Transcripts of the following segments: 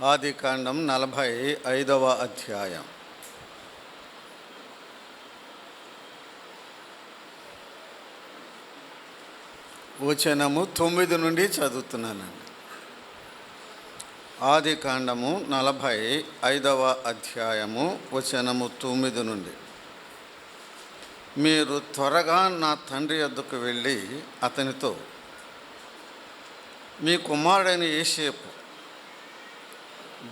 ఆదికాండం 45వ అధ్యాయం. వచనము 9 నుండి చదువుతున్నానండి. ఆదికాండము 45వ అధ్యాయము వచనము 9 నుండి. మీరు త్వరగా నా తండ్రి యొద్దకు వెళ్ళి అతనితో, మీ కుమారుడైన యోసేపు,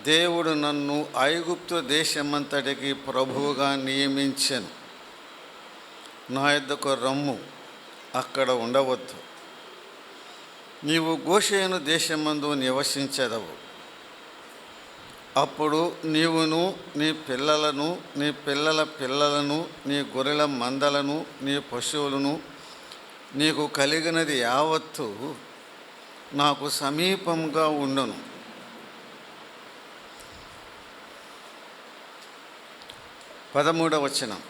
దేవుడు నన్ను ఐగుప్తు దేశమంతటికి ప్రభువుగా నియమించెను, నా యొద్దకు రమ్ము, అక్కడ ఉండవద్దు. నీవు గోషేను దేశమందు నివసించెదవు. అప్పుడు నీవును, నీ పిల్లలను, నీ పిల్లల పిల్లలను, నీ గొర్రెల మందలను, నీ పశువులను, నీకు కలిగినది యావత్తు నాకు సమీపంగా ఉండును. 13వ వచనం.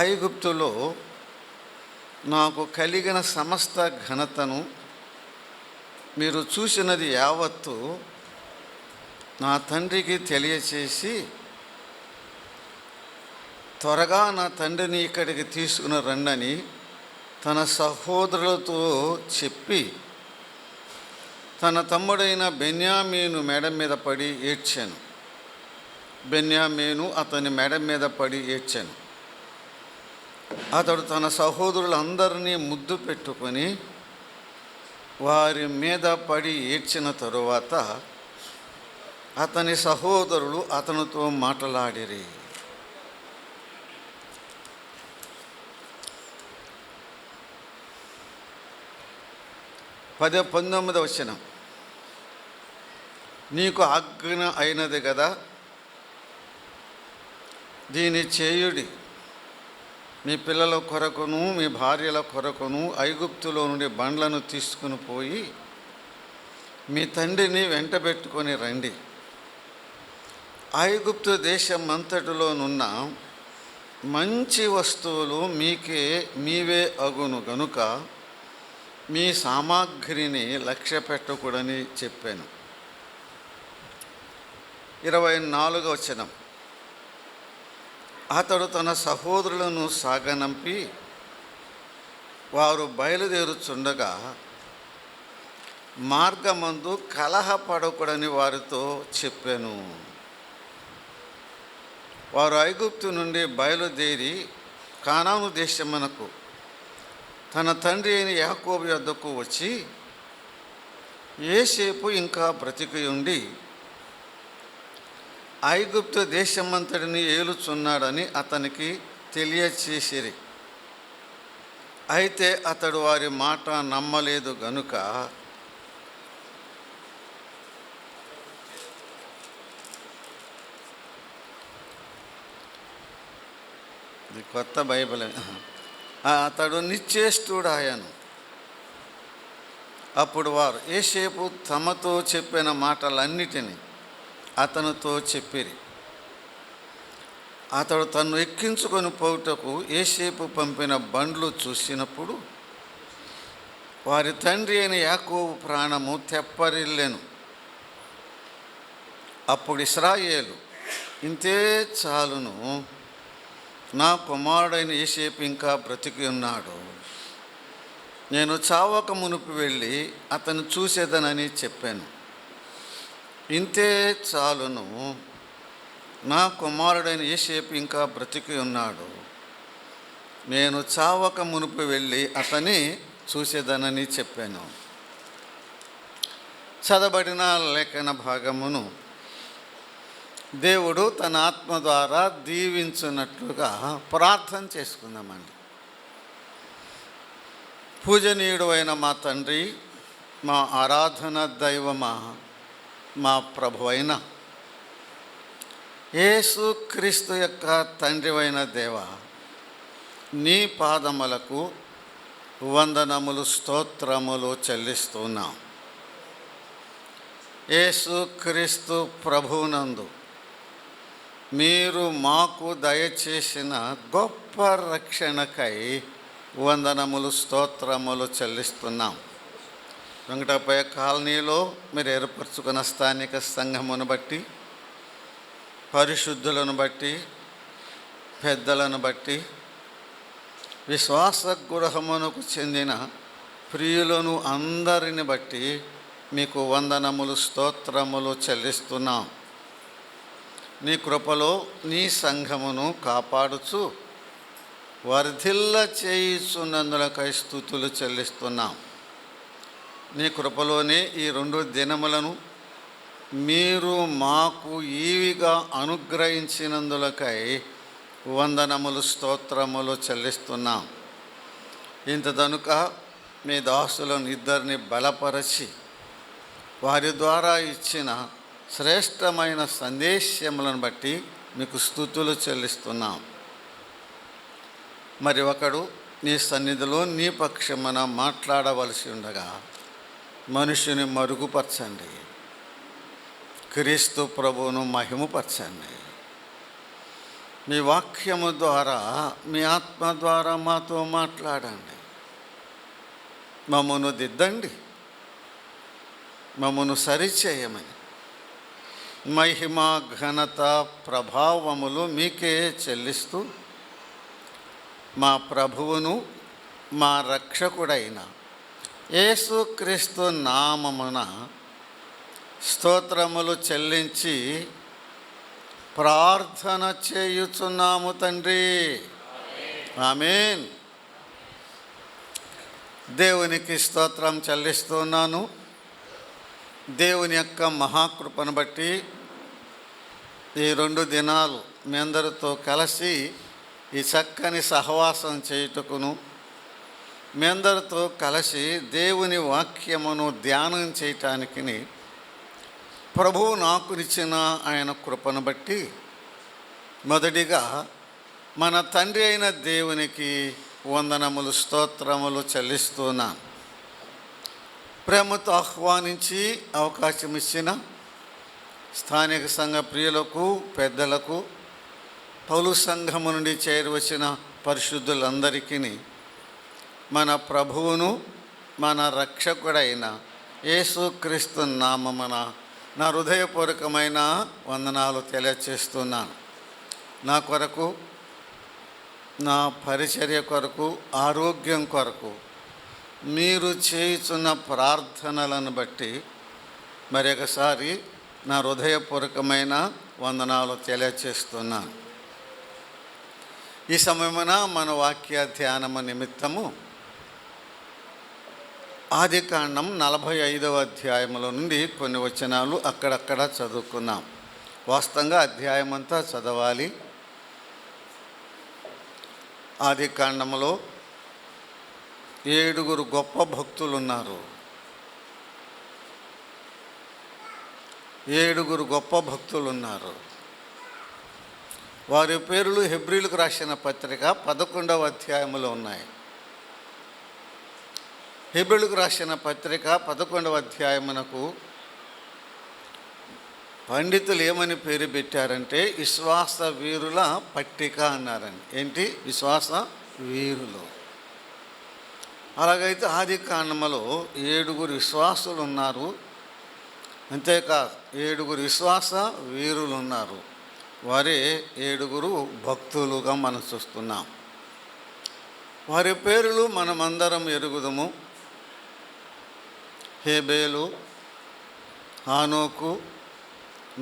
ఐగుప్తులో నాకు కలిగిన సమస్త ఘనతను మీరు చూసినది యావత్తు నా తండ్రికి తెలియచేసి, త్వరగా నా తండ్రిని ఇక్కడికి తీసుకుని రండని తన సహోదరులతో చెప్పి, తన తమ్ముడైన బెన్యామీను మెడ మీద పడి ఏడ్చాను. బెన్యామీను అతని మెడ మీద పడి ఏడ్చాను. అతడు తన సహోదరులందరినీ ముద్దు పెట్టుకొని వారి మీద పడి ఏడ్చిన తరువాత అతని సహోదరులు అతనితో మాట్లాడిరి. పద 19వ వచనం. నీకు ఆజ్ఞ అయినది కదా, దీని చేయుడి. మీ పిల్లల కొరకును మీ భార్యల కొరకును ఐగుప్తులో నుండి బండ్లను తీసుకుని పోయి మీ తండ్రిని వెంటబెట్టుకొని రండి. ఐగుప్తు దేశం అంతటిలోనున్న మంచి వస్తువులు మీవే అగును గనుక మీ సామాగ్రిని లక్ష్య పెట్టకూడని చెప్పాను. 24వ వచనం. అతడు తన సహోదరులను సాగనంపి వారు బయలుదేరుచుండగా మార్గమందు కలహపడకూడని వారితో చెప్పాను. వారు ఐగుప్తు నుండి బయలుదేరి కానాను దేశమునకు తన తండ్రి అయిన యాకోబు యొద్దకు వచ్చి, యోసేపు ఇంకా బ్రతికి ఉండి ఐగుప్తు దేశమంతటిని ఏలుచున్నాడని అతనికి తెలియచేసిరి. అయితే అతడు వారి మాట నమ్మలేదు గనుక ఇది కొత్త బైబిల్. అతడు నిశ్చేష్టుడాయను. అప్పుడు వారు యోసేపు తమతో చెప్పిన మాటలన్నిటినీ అతనితో చెప్పిరి. అతడు తన్ను ఎక్కించుకొని పోవుటకు యోసేపు పంపిన బండ్లు చూసినప్పుడు వారి తండ్రి అయిన యాకోబు ప్రాణము తెప్పరిల్లెను. అప్పుడు ఇశ్రాయేలు, ఇంతే చాలును, నా కుమారుడైన యోసేపు ఇంకా బ్రతికి ఉన్నాడు, నేను చావక మునుపు వెళ్ళి అతను చూసేదనని చెప్పాను. ఇంతే చాలును, నా కుమారుడైన యోసేపు ఇంకా బ్రతికి ఉన్నాడు, నేను చావక మునుపు వెళ్ళి అతని చూసేదనని చెప్పాను. చదవబడిన లేఖన భాగమును దేవుడు తన ఆత్మ ద్వారా దీవించున్నట్లుగా ప్రార్థన చేసుకుందామండి. పూజనీయుడు అయిన మా తండ్రి, మా ఆరాధన దైవమా, మా ప్రభు అయిన యేసుక్రీస్తు యొక్క తండ్రివైన దేవ, నీ పాదములకు వందనములు, స్తోత్రములు చెల్లిస్తున్నాం. యేసుక్రీస్తు ప్రభువునందు మీరు మాకు దయచేసిన గొప్ప రక్షణకై వందనములు, స్తోత్రములు చెల్లిస్తున్నాం. వెంకటప్పయ్య కాలనీలో మీరు ఏర్పరచుకున్న స్థానిక సంఘమును బట్టి, పరిశుద్ధులను బట్టి, పెద్దలను బట్టి, విశ్వాస గృహమునకు చెందిన ప్రియులను అందరిని బట్టి మీకు వందనములు, స్తోత్రములు చెల్లిస్తున్నాం. నీ కృపలో నీ సంఘమును కాపాడుచు వర్ధిల్ల చేయుచున్నందులకై స్తుతులు చెల్లిస్తున్నాం. నీ కృపలోనే ఈ 2 దినములను మీరు మాకు ఈవిగా అనుగ్రహించినందులకై వందనములు, స్తోత్రములు చెల్లిస్తున్నాం. ఇంతదనుక మీ దాసులను ఇద్దరిని బలపరచి వారి ద్వారా ఇచ్చిన శ్రేష్టమైన సందేశములను బట్టి మీకు స్తుతులు చెల్లిస్తున్నాం. మరి ఒకడు నీ సన్నిధిలో నీ పక్షమున మాట్లాడవలసి ఉండగా మనుషుని మరుగుపరచండి, క్రీస్తు ప్రభువును మహిమపరచండి. మీ వాక్యము ద్వారా, మీ ఆత్మ ద్వారా మాతో మాట్లాడండి. మమ్మను దిద్దండి, మమ్మను సరిచేయమని. మహిమ, ఘనత, ప్రభావములు మీకే చెల్లిస్తూ మా ప్రభువును మా రక్షకుడైన యేసుక్రీస్తు నామమున స్తోత్రములు చెల్లించి ప్రార్థన చేయుచున్నాము తండ్రి. ఆమేన్. దేవునికి స్తోత్రం చెల్లిస్తున్నాను. దేవుని యొక్క మహాకృపను బట్టి ఈ 2 దినాలు మీ అందరితో కలిసి ఈ చక్కని సహవాసం చేయుటకును, మీ అందరితో కలిసి దేవుని వాక్యమును ధ్యానం చేయటానికి ప్రభువు నాకునిచ్చిన ఆయన కృపను బట్టి మొదటిగా మన తండ్రి అయిన దేవునికి వందనములు, స్తోత్రములు చెల్లిస్తున్నాను. ప్రేమతో ఆహ్వానించి అవకాశం ఇచ్చిన స్థానిక సంఘ ప్రియులకు, పెద్దలకు, పౌలు సంఘము నుండి చేరివచ్చిన పరిశుద్ధులందరికీ మన ప్రభువును మన రక్షకుడైన యేసుక్రీస్తు నామమున నా హృదయపూర్వకమైన వందనాలు తెలియచేస్తున్నాను. నా కొరకు, నా పరిచర్య కొరకు, ఆరోగ్యం కొరకు మీరు చేయుచున్న ప్రార్థనలను బట్టి మరొకసారి నా హృదయపూర్వకమైన వందనాలు తెలియచేస్తున్నాను. ఈ సమయమున మన వాక్య ధ్యానము నిమిత్తము ఆదికాండం 45వ అధ్యాయముల నుండి కొన్ని వచనాలు అక్కడక్కడ చదువుకున్నాం. వాస్తవంగా అధ్యాయం అంతా చదవాలి. ఆదికాండములో 7 గొప్ప భక్తులు ఉన్నారు. 7 గొప్ప భక్తులు ఉన్నారు. వారి పేర్లు హెబ్రీలకు రాసిన పత్రిక 11వ అధ్యాయములో ఉన్నాయి. హెబ్రీలకు రాసిన పత్రిక 11వ అధ్యాయమునకు పండితులు ఏమని పేరు పెట్టారంటే విశ్వాస వీరుల పట్టిక అన్నారండి. ఏంటి? విశ్వాస వీరులు. అలాగైతే ఆది కాండములో 7 విశ్వాసులు ఉన్నారు. అంతేకాదు 7 విశ్వాస వీరులు ఉన్నారు. వారే 7 భక్తులుగా మనం చూస్తున్నాం. వారి పేర్లు మనమందరం ఎరుగుదము. హేబేలు, హానోకు,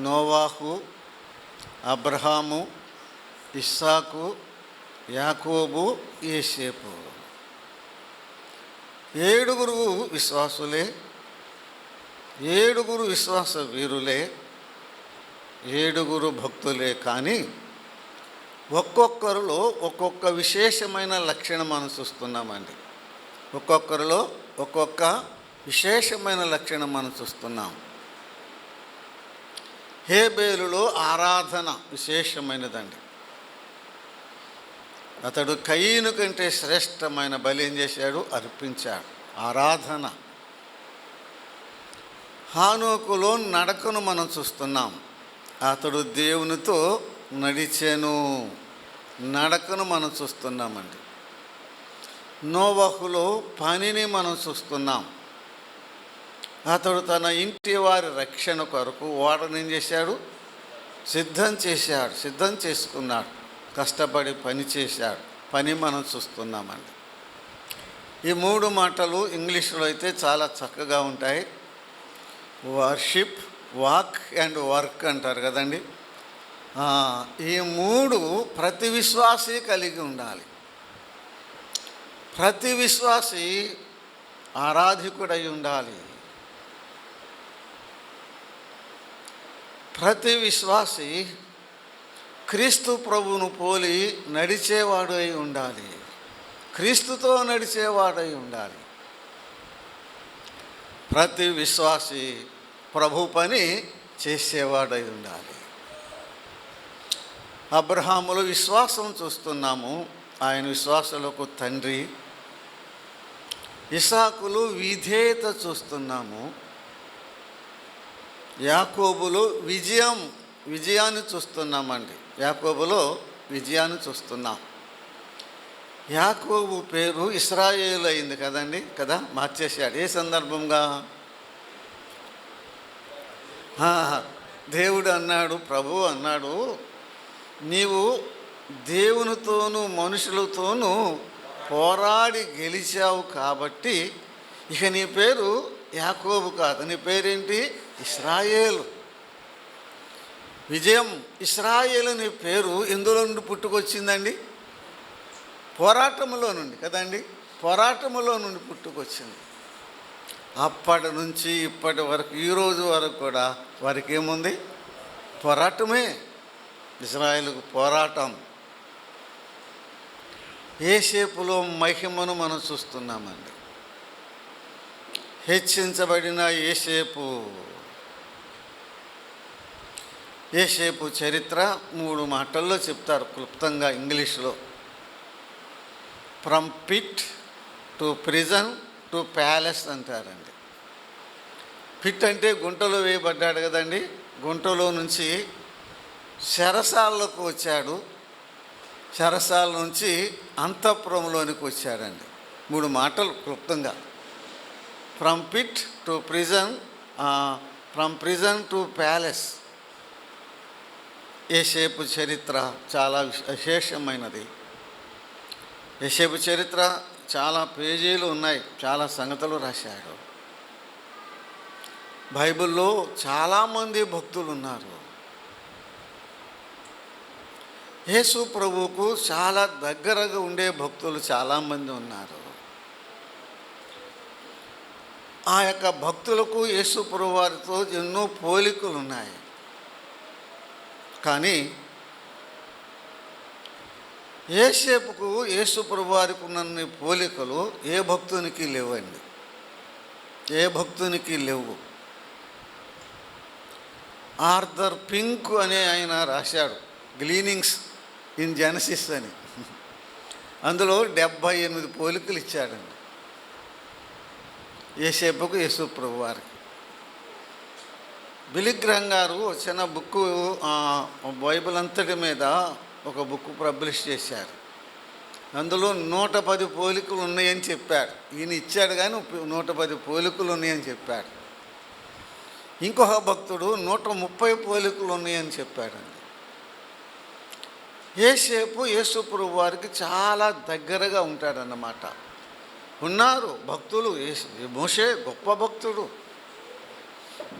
నోవాహు, అబ్రహాము, ఇస్సాకు, యాకోబు, యోసేపు. 7 విశ్వాసులే, 7 విశ్వాస వీరులే, 7 భక్తులే. కానీ ఒక్కొక్కరిలో ఒక్కొక్క విశేషమైన లక్షణం మనం చూస్తున్నామండి. ఒక్కొక్కరిలో ఒక్కొక్క విశేషమైన లక్షణం మనం చూస్తున్నాం. హేబేలులో ఆరాధన విశేషమైనదండి. అతడు కయీను కంటే శ్రేష్టమైన బలి ఏం చేశాడు? అర్పించాడు. ఆరాధన. హానోకులో నడకను మనం చూస్తున్నాం. అతడు దేవునితో నడిచెను. నడకను మనం చూస్తున్నామండి. నోవహులో పనిని మనం చూస్తున్నాం. అతడు తన ఇంటి వారి రక్షణ కొరకు ఓడను ఏం చేశాడు? సిద్ధం చేసుకున్నాడు. కష్టపడి పని చేశాడు. పని మనం చూస్తున్నామండి. ఈ 3 మాటలు ఇంగ్లీష్లో అయితే చాలా చక్కగా ఉంటాయి. వర్షిప్, వాక్ అండ్ వర్క్ అంటారు కదండి. ఈ 3 ప్రతి విశ్వాసి కలిగి ఉండాలి. ప్రతి విశ్వాసి ఆరాధికుడై ఉండాలి. ప్రతి విశ్వాసి క్రీస్తు ప్రభువును పోలి నడిచేవాడు అయి ఉండాలి. క్రీస్తుతో నడిచేవాడై ఉండాలి. ప్రతి విశ్వాసి ప్రభు పని చేసేవాడై ఉండాలి. అబ్రహాములో విశ్వాసం చూస్తున్నాము. ఆయన విశ్వాసులకు తండ్రి. ఇసాకులు విధేయత చూస్తున్నాము. యాకోబులో విజయాన్ని చూస్తున్నామండి. యాకోబులో విజయాన్ని చూస్తున్నాం. యాకోబు పేరు ఇశ్రాయేలు అయింది కదా, మార్చేశాడు. ఏ సందర్భంగా? దేవుడు అన్నాడు, ప్రభువు అన్నాడు, నీవు దేవునితోనూ మనుషులతోనూ పోరాడి గెలిచావు కాబట్టి ఇక నీ పేరు యాకోబు కాదు, నీ పేరేంటి? ఇశ్రాయేలు. విజయం. ఇశ్రాయేలు నీ పేరు ఎందులో నుండి పుట్టుకొచ్చిందండి? పోరాటంలో నుండి కదండి. పోరాటంలో నుండి పుట్టుకొచ్చింది. అప్పటి నుంచి ఇప్పటి వరకు, ఈరోజు వరకు కూడా వారికి ఏముంది? పోరాటమే. ఇశ్రాయేలుకు పోరాటం. యోసేపులో మహిమను మనం చూస్తున్నామండి. హెచ్చించబడిన యోసేపు చరిత్ర 3 మాటల్లో చెప్తారు క్లుప్తంగా ఇంగ్లీష్లో. From pit to prison to palace అంటారండి. పిట్ అంటే గుంటలో వేయబడ్డాడు కదండి. గుంటలో నుంచి చెరసాలకు వచ్చాడు. చెరసాల నుంచి అంతఃపురంలోనికి వచ్చాడండి. 3 మాటలు క్లుప్తంగా. From pit to prison, from prison to palace. Yosepu చరిత్ర చాలా విశేషమైనది. యోసేపు చరిత్ర చాలా పేజీలు ఉన్నాయి. చాలా సంగతులు రాశాడు. బైబిల్లో చాలామంది భక్తులు ఉన్నారు. యేసు ప్రభువుకు చాలా దగ్గరగా ఉండే భక్తులు చాలామంది ఉన్నారు. ఆ యొక్క భక్తులకు యేసు ప్రభు వారితో ఎన్నో పోలికలు ఉన్నాయి. కానీ యోసేపుకు యేసు ప్రభు వారికి ఉన్న పోలికలు ఏ భక్తునికి లేవండి. ఏ భక్తునికి లేవు. ఆర్థర్ పింక్ అనే ఆయన రాశాడు గ్లీనింగ్స్ ఇన్ జెనసిస్ అని. అందులో 78 పోలికలు ఇచ్చాడండి యోసేపుకు యేసు ప్రభు వారికి. బిలిగ్రహం గారు చిన్న బుక్, బైబిల్ అంతటి మీద ఒక బుక్ పబ్లిష్ చేశారు. అందులో 110 పోలికలు ఉన్నాయని చెప్పాడు. ఈయన ఇచ్చాడు కానీ 110 పోలికలు ఉన్నాయని చెప్పాడు. ఇంకొక భక్తుడు 130 పోలికలు ఉన్నాయని చెప్పాడండి. యోసేపు యేసు ప్రభు వారికి చాలా దగ్గరగా ఉంటాడన్నమాట. ఉన్నారు భక్తులు. మోషే గొప్ప భక్తుడు,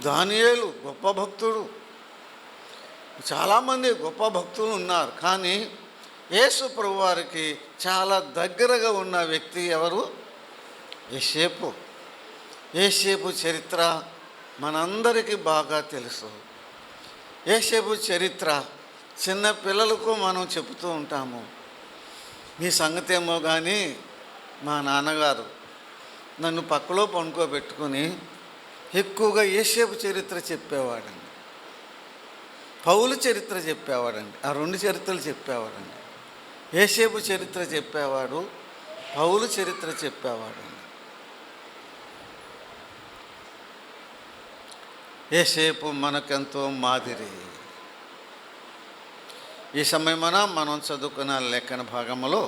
దానియేలు గొప్ప భక్తుడు, చాలామంది గొప్ప భక్తులు ఉన్నారు. కానీ యేసు ప్రభు వారికి చాలా దగ్గరగా ఉన్న వ్యక్తి ఎవరు? యోసేపు. యోసేపు చరిత్ర మనందరికీ బాగా తెలుసు. యోసేపు చరిత్ర చిన్న పిల్లలకు మనం చెబుతూ ఉంటాము. మీ సంగతి ఏమో కానీ మా నాన్నగారు నన్ను పక్కలో పడుకోబెట్టుకొని ఎక్కువగా యోసేపు చరిత్ర చెప్పేవాడండి. పౌలు చరిత్ర చెప్పేవాడండి. ఆ 2 చరిత్రలు చెప్పేవాడండి. యోసేపు చరిత్ర చెప్పేవాడు, పౌలు చరిత్ర చెప్పేవాడండి. యోసేపు మనకెంతో మాదిరి. ఈ సమయమున మనం చదువుకున్న లేఖన భాగంలో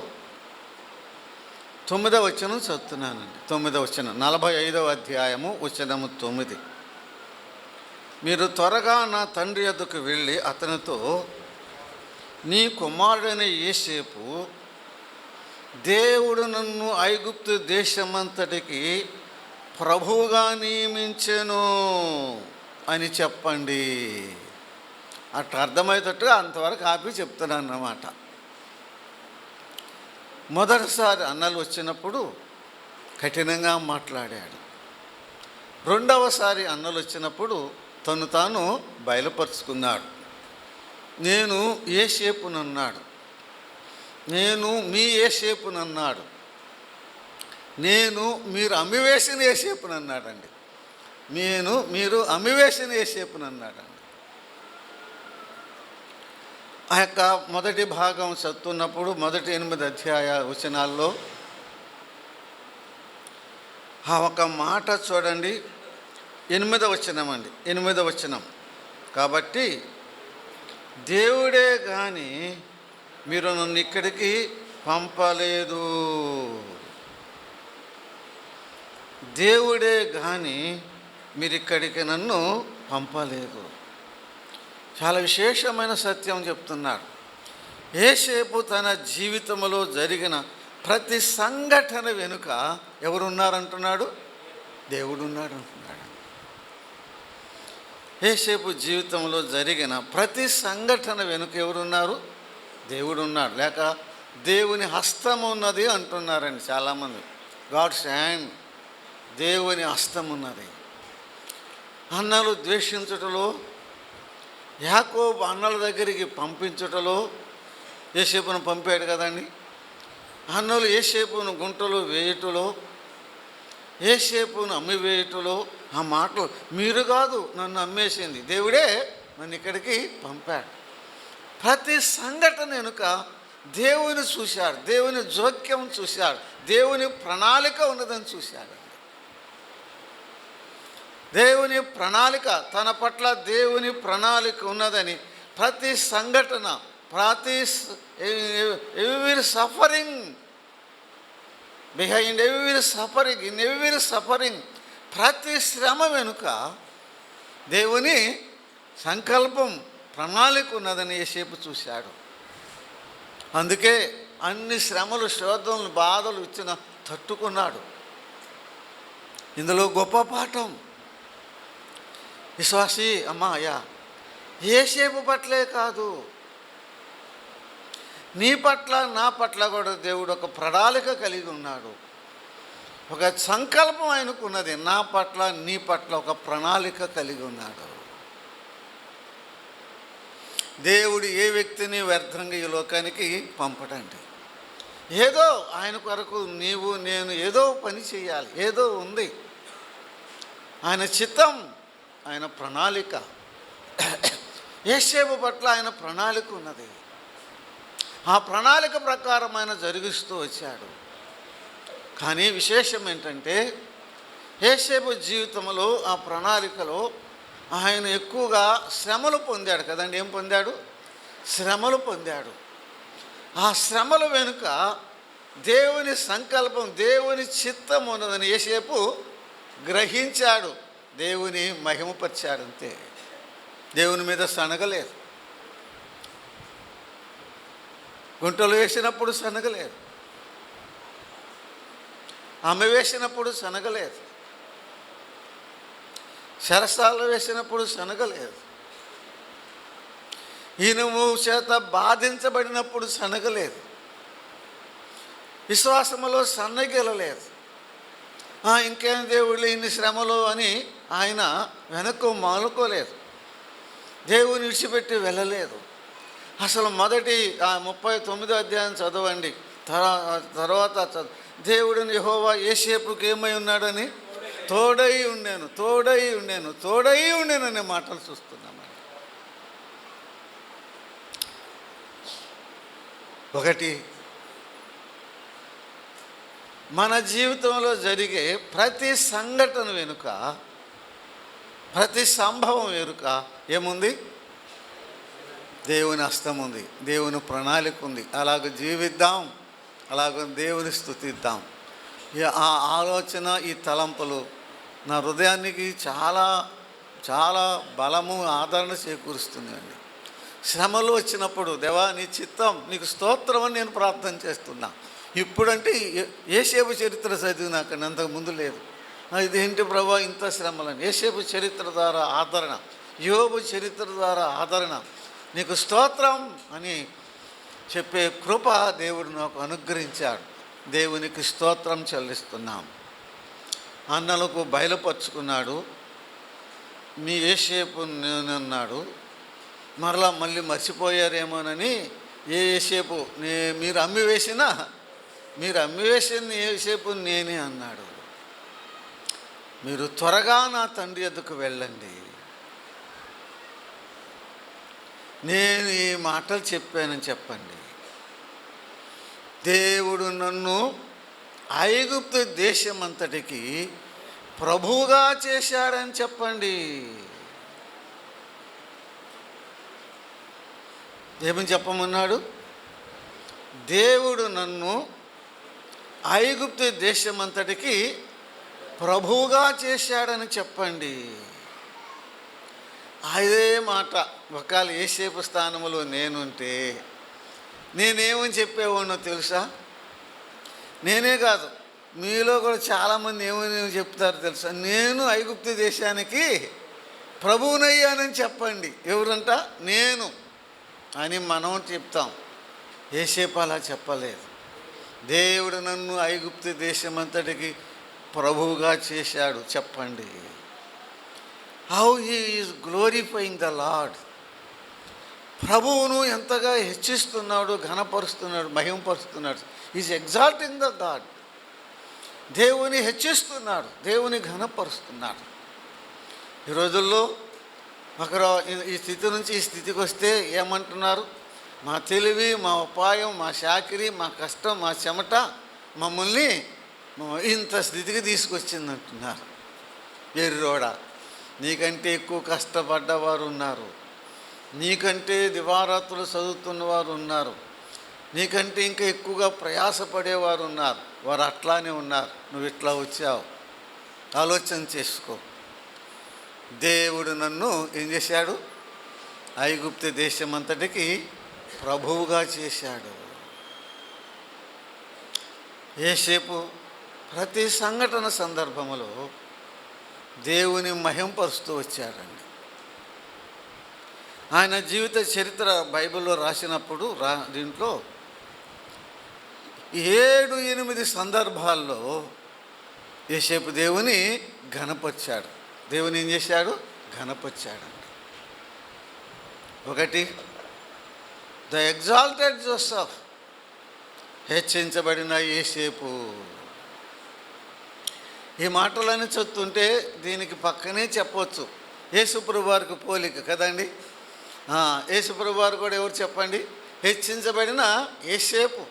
9వ వచనం చదువుతున్నానండి. 9వ వచనం, 45వ అధ్యాయము వచనము 9. మీరు త్వరగా నా తండ్రి యొద్దకు వెళ్ళి అతనితో, నీ కుమారుడైన యోసేపు దేవుడు నన్ను ఐగుప్తు దేశమంతటికి ప్రభువుగా నియమించెను అని చెప్పండి. అట్లా అర్థమయ్యేటట్టుగా అంతవరకు ఆపి చెప్తున్నాను అన్నమాట. మొదటిసారి అన్నలు వచ్చినప్పుడు కఠినంగా మాట్లాడాడు. రెండవసారి అన్నలు వచ్చినప్పుడు తను తాను బయలుపరుచుకున్నాడు. నేను యోసేపునన్నాడు, నేను మీ యోసేపునన్నాడు, నేను మీరు అమ్మివేసిన యోసేపునన్నాడండి. మీరు అమ్మివేసిన యోసేపునన్నాడండి. ఆ యొక్క మొదటి భాగం చదువుతున్నప్పుడు మొదటి 8 అధ్యాయ వచనాల్లో ఆ ఒక మాట చూడండి. 8వ వచనం అండి, 8వ వచనం. కాబట్టి దేవుడే కానీ మీరు నన్ను ఇక్కడికి పంపలేదు, దేవుడే కానీ మీరు ఇక్కడికి నన్ను పంపలేదు. చాలా విశేషమైన సత్యం చెప్తున్నాడు. యోసేపు తన జీవితంలో జరిగిన ప్రతి సంఘటన వెనుక ఎవరున్నారంటున్నాడు? దేవుడు ఉన్నాడు అంటున్నాడు. యోసేపు జీవితంలో జరిగిన ప్రతి సంఘటన వెనుక ఎవరున్నారు? దేవుడు ఉన్నాడు. లేక దేవుని హస్తం ఉన్నది అంటున్నారండి చాలామంది. గాడ్స్ హ్యాండ్, దేవుని హస్తం ఉన్నది. అన్నలు ద్వేషించుటలో, యాకోబు అన్నల దగ్గరికి పంపించుటలో, యోసేపును పంపాడు కదండి. అన్నలు యోసేపును గుంటలో వేయుటలో, యోసేపును అమ్మివేయుటలో ఆ మాటలు, మీరు కాదు నన్ను అమ్మేసింది, దేవుడే నన్ను ఇక్కడికి పంపాడు. ప్రతి సంఘటన వెనుక దేవుని చూశాడు, దేవుని జోక్యం చూశాడు, దేవుని ప్రణాళిక ఉన్నదని చూశాడు. దేవుని ప్రణాళిక, తన పట్ల దేవుని ప్రణాళిక ఉన్నదని ప్రతి సంఘటన, ప్రతి every suffering, behind every suffering, in every suffering, ప్రతి శ్రమ వెనుక దేవుని సంకల్పం, ప్రణాళిక ఉన్నదని యోసేపు చూశాడు. అందుకే అన్ని శ్రమలు, శోధనలు, బాధలు ఇచ్చిన తట్టుకున్నాడు. ఇందులో గొప్ప పాఠం, విశ్వాసి అయ్యా, యోసేపు పట్లే కాదు, నీ పట్ల నా పట్ల కూడా దేవుడు ఒక ప్రణాళిక కలిగి ఉన్నాడు. ఒక సంకల్పం ఆయనకున్నది. నా పట్ల నీ పట్ల ఒక ప్రణాళిక కలిగి ఉన్నాడు. దేవుడు ఏ వ్యక్తిని వ్యర్థంగా ఈ లోకానికి పంపడండి. ఏదో ఆయన కొరకు నీవు నేను ఏదో పని చేయాలి, ఏదో ఉంది. ఆయన చిత్తం, ఆయన ప్రణాళిక. యోసేపు పట్ల ఆయన ప్రణాళిక ఉన్నది. ఆ ప్రణాళిక ప్రకారం ఆయన జరిగిస్తూ వచ్చాడు. కానీ విశేషం ఏంటంటే యోసేపు జీవితంలో ఆ ప్రణాళికలో ఆయన ఎక్కువగా శ్రమలు పొందాడు కదండి. ఏం పొందాడు? శ్రమలు పొందాడు. ఆ శ్రమల వెనుక దేవుని సంకల్పం, దేవుని చిత్తం ఉన్నదని యోసేపు గ్రహించాడు. దేవుని మహిమపరిచాడు అంతే. దేవుని మీద సనగలేదు. గుంటలు వేసినప్పుడు సనగలేదు, ఆమె వేసినప్పుడు సనగలేదు, శరసాలు వేసినప్పుడు సనగలేదు, ఇనుము చేత బాధించబడినప్పుడు సనగలేదు, విశ్వాసములో సన్నగిలలేదు. ఇంకేం దేవుళ్ళు ఇన్ని శ్రమలు అని ఆయన వెనక్కు మానుకోలేదు, దేవుని విడిచిపెట్టి వెళ్ళలేదు. అసలు మొదటి 39వ అధ్యాయం చదవండి. తర్వాత దేవుడిని యెహోవా యోసేపుకి ఏమై ఉన్నాడని, తోడై ఉండేను, తోడై ఉండేను, తోడై ఉండేను అనే మాటలు చూస్తున్నామండి. ఒకటి, మన జీవితంలో జరిగే ప్రతి సంఘటన వెనుక, ప్రతి సంభవం వెనుక ఏముంది? దేవుని హస్తం ఉంది, దేవుని ప్రణాళిక ఉంది. అలాగ జీవిద్దాం, అలాగ దేవుని స్తుతిద్దాం. ఆ ఆలోచన, ఈ తలంపులు నా హృదయానికి చాలా చాలా బలము, ఆదరణ చేకూరుస్తుందండి. శ్రమలు వచ్చినప్పుడు దేవా నీ చిత్తం, నీకు స్తోత్రం అని నేను ప్రార్థన చేస్తున్నా. ఇప్పుడంటే యోసేపు చరిత్ర చదివినాక అంతకు ముందు లేదు. ఇదేంటి ప్రభా ఇంత శ్రమలని. యోసేపు చరిత్ర ద్వారా ఆదరణ, యోబు చరిత్ర ద్వారా ఆదరణ, నీకు స్తోత్రం అని చెప్పే కృప దేవుడు నాకు అనుగ్రహించాడు. దేవునికి స్తోత్రం చెల్లిస్తున్నాం. అన్నలకు బయలుపరుచుకున్నాడు. మీ యోసేపు నేనన్నాడు. మళ్ళీ మర్చిపోయారేమోనని యోసేపు మీరు అమ్మివేసిన యోసేపు నేనే అన్నాడు. మీరు త్వరగా నా తండ్రి యొద్దకు వెళ్ళండి, నేను ఈ మాటలు చెప్పానని చెప్పండి. దేవుడు నన్ను ఐగుప్తు దేశమంతటికి ప్రభువుగా చేశాడని చెప్పండి. ఏమని చెప్పమన్నాడు? దేవుడు నన్ను ఐగుప్తు దేశమంతటికి ప్రభువుగా చేశాడని చెప్పండి. అదే మాట ఒకవేళ యోసేపు స్థానంలో నేనుంటే నేనేమని చెప్పేవాడినో తెలుసా? నేనే కాదు, మీలో కూడా చాలామంది ఏమని చెప్తారు తెలుసా? నేను ఐగుప్తు దేశానికి ప్రభువునయ్యానని చెప్పండి. ఎవరంట? నేను అని మనం చెప్తాం. యోసేపు అలా చెప్పలేదు. దేవుడు నన్ను ఐగుప్తు దేశమంతటికి ప్రభువుగా చేశాడు చెప్పండి. How he is glorifying the Lord. ప్రభువును ఎంతగా హెచ్చిస్తున్నాడు, ఘనపరుస్తున్నాడు, మహిమపరుస్తున్నాడు. Is exalting the God. దేవుని హెచ్చిస్తున్నాడు, దేవుని ఘనపరుస్తున్నాడు. ఈ రోజుల్లో ఒకరు ఈ స్థితి నుంచి ఈ స్థితికి వస్తే ఏమంటున్నారు? మా తెలివి, మా ఉపాయం, మా చాకిరి, మా కష్టం, మా చెమట మమ్మల్ని ఇంత స్థితికి తీసుకొచ్చింది అంటున్నారు. ఎర్రోడా, నీకంటే ఎక్కువ కష్టపడ్డవారు ఉన్నారు, నీకంటే దివారాత్రులు చదువుతున్నవారు ఉన్నారు, నీకంటే ఇంకా ఎక్కువగా ప్రయాసపడేవారు ఉన్నారు. వారు అట్లానే ఉన్నారు, నువ్వు ఇట్లా వచ్చావు. ఆలోచన చేసుకో. దేవుడు నన్ను ఏం చేశాడు? ఐగుప్తు దేశమంతటికి ప్రభువుగా చేశాడు. యోసేపు ప్రతి సంఘటన సందర్భంలో దేవుని మహింపరుస్తూ వచ్చాడండి. ఆయన జీవిత చరిత్ర బైబిల్లో రాసినప్పుడు దీంట్లో 7-8 సందర్భాల్లో యోసేపు దేవుని ఘనపరిచాడు. దేవుని ఏం చేశాడు? ఘనపరిచాడండి. ఒకటి, ద ఎగ్జాల్టెడ్ జోసెఫ్, హెచ్చించబడిన యోసేపు. ఈ మాటలన్నీ చదువుతుంటే దీనికి పక్కనే చెప్పవచ్చు యేసుప్రభు వారికి పోలిక కదండి. యేసుప్రభు వారు కూడా ఎవరు చెప్పండి? హెచ్చించబడిన యోసేపు.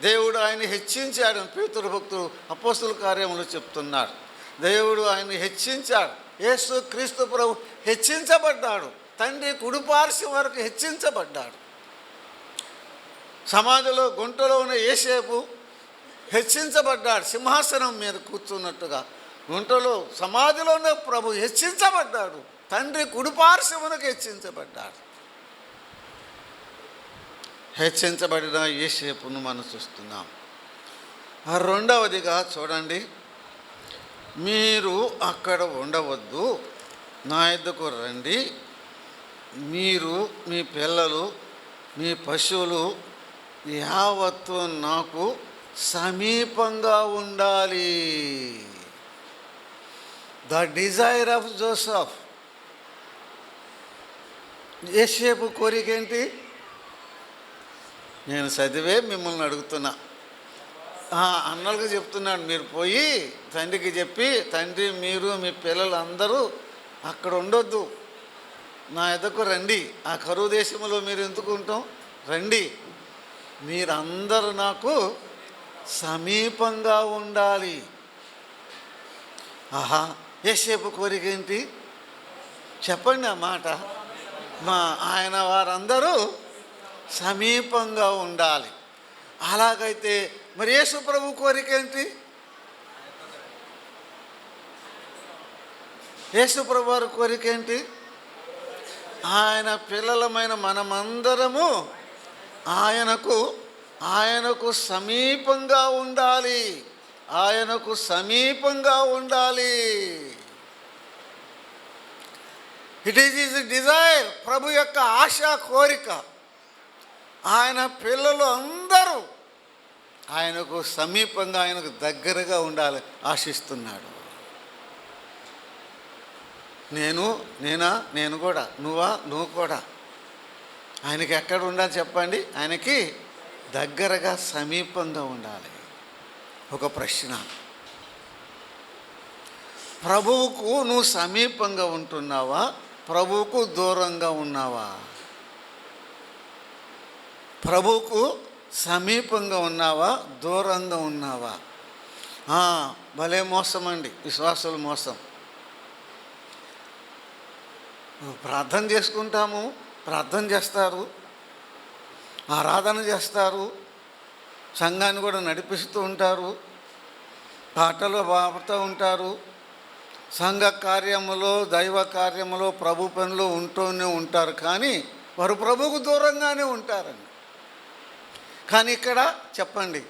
దేవుడు ఆయన హెచ్చించాడు. పేతురు భక్తుడు అపోస్తుల కార్యములు చెప్తున్నాడు. దేవుడు ఆయన హెచ్చించాడు. యేసు క్రీస్తు ప్రభు హెచ్చించబడ్డాడు. తండ్రి కుడిపార్శ్వం వరకు హెచ్చించబడ్డాడు. సమాధిలో గుంటలో ఉన్న యోసేపు హెచ్చించబడ్డాడు. సింహాసనం మీద కూర్చున్నట్టుగా గుంటలో సమాధిలో ఉన్న ప్రభు హెచ్చించబడ్డాడు. తండ్రి కుడిపార్శ్వమునకు హెచ్చించబడ్డాడు. హెచ్చించబడిన యోసేపును మనం చూస్తున్నాం. రెండవదిగా చూడండి, మీరు అక్కడ ఉండవద్దు, నా యొద్దకు రండి. మీరు, మీ పిల్లలు, మీ పశువులు యావత్తు నాకు సమీపంగా ఉండాలి. The desire of Joseph. యోసేపు కోరిక ఏంటి? నేను చదివే మిమ్మల్ని అడుగుతున్నా. అన్నలకు చెప్తున్నాడు, మీరు పోయి తండ్రికి చెప్పి, తండ్రి మీరు మీ పిల్లలు అందరూ అక్కడ ఉండొద్దు, నా ఎద్దకు రండి. ఆ కరువు దేశంలో మీరు ఎందుకు ఉంటాం? రండి, మీరందరూ నాకు సమీపంగా ఉండాలి. యోసేపు కోరిక ఏంటి చెప్పండి ఆ మాట. ఆయన వారందరూ సమీపంగా ఉండాలి. అలాగైతే మరి యేసు ప్రభు కోరిక ఏంటి? యేసుప్రభు వారి కోరిక ఏంటి? ఆయన పిల్లలమైన మనమందరము ఆయనకు సమీపంగా ఉండాలి. ఆయనకు సమీపంగా ఉండాలి. It is his desire. ప్రభు యొక్క ఆశ, కోరిక ఆయన పిల్లలు అందరూ ఆయనకు సమీపంగా, ఆయనకు దగ్గరగా ఉండాలి ఆశిస్తున్నాడు. నేను కూడా, నువ్వు కూడా ఆయనకి ఎక్కడ ఉండాలి చెప్పండి? ఆయనకి దగ్గరగా, సమీపంగా ఉండాలి. ఒక ప్రశ్న, ప్రభువుకు నువ్వు సమీపంగా ఉంటున్నావా? ప్రభువుకు దూరంగా ఉన్నావా? ప్రభువుకు సమీపంగా ఉన్నావా? దూరంగా ఉన్నావా? భలే మోసం అండి, విశ్వాసుల మోసం. ప్రార్థన చేసుకుంటాము, ప్రార్థన చేస్తారు, ఆరాధన చేస్తారు, సంఘాన్ని కూడా నడిపిస్తూ ఉంటారు, పాటలు పాడుతూ ఉంటారు, సంఘ కార్యములో, దైవ కార్యములో, ప్రభు పనులు ఉంటూనే ఉంటారు. కానీ వారు ప్రభువుకు దూరంగానే ఉంటారండి. కానీ ఇక్కడ చెప్పండి,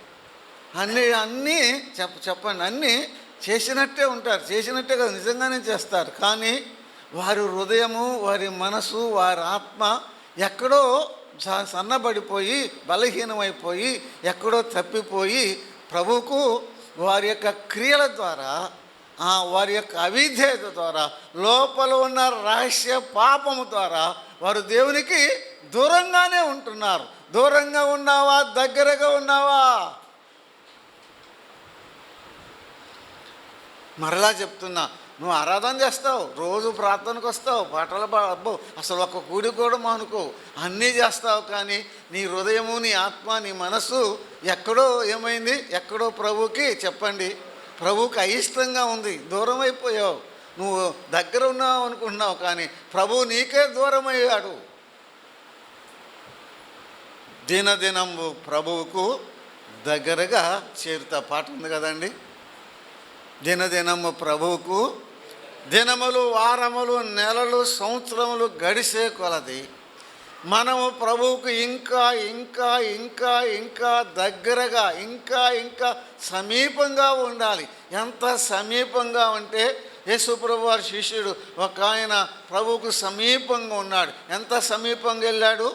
అన్నీ చెప్పండి, అన్నీ చేసినట్టే ఉంటారు, చేసినట్టే కదా, నిజంగానే చేస్తారు. కానీ వారి హృదయము, వారి మనసు, వారి ఆత్మ ఎక్కడో సన్నబడిపోయి, బలహీనమైపోయి, ఎక్కడో తప్పిపోయి, ప్రభువుకు వారి యొక్క క్రియల ద్వారా, వారి యొక్క అవిధేయత ద్వారా, లోపల ఉన్న రహస్య పాపము ద్వారా వారు దేవునికి దూరంగానే ఉంటున్నారు. దూరంగా ఉన్నావా? దగ్గరగా ఉన్నావా? మరలా చెప్తున్నా, నువ్వు ఆరాధన చేస్తావు, రోజు ప్రార్థనకు వస్తావు, పాటలు అబ్బో అసలు ఒక కూడి కూడా మానుకో, అన్నీ చేస్తావు. కానీ నీ హృదయము, నీ ఆత్మ, నీ మనసు ఎక్కడో ఏమైంది? ఎక్కడో ప్రభువుకి చెప్పండి, ప్రభువుకి అయిష్టంగా ఉంది, దూరం అయిపోయావు. నువ్వు దగ్గర ఉన్నావు అనుకుంటున్నావు, కానీ ప్రభువు నీకే దూరం అయ్యాడు. దినదినము ప్రభువుకు దగ్గరగా చేరుతా పాట ఉంది కదండి. దినదినము ప్రభువుకు, దినములు, వారములు, నెలలు, సంవత్సరములు గడిసే కొలది మనము ప్రభువుకు ఇంకా ఇంకా ఇంకా ఇంకా దగ్గరగా, ఇంకా ఇంకా సమీపంగా ఉండాలి. ఎంత సమీపంగా అంటే, యేసుప్రభు వారి శిష్యుడు ఒక ఆయన ప్రభువుకు సమీపంగా ఉన్నాడు. ఎంత సమీపంగా వెళ్ళాడు?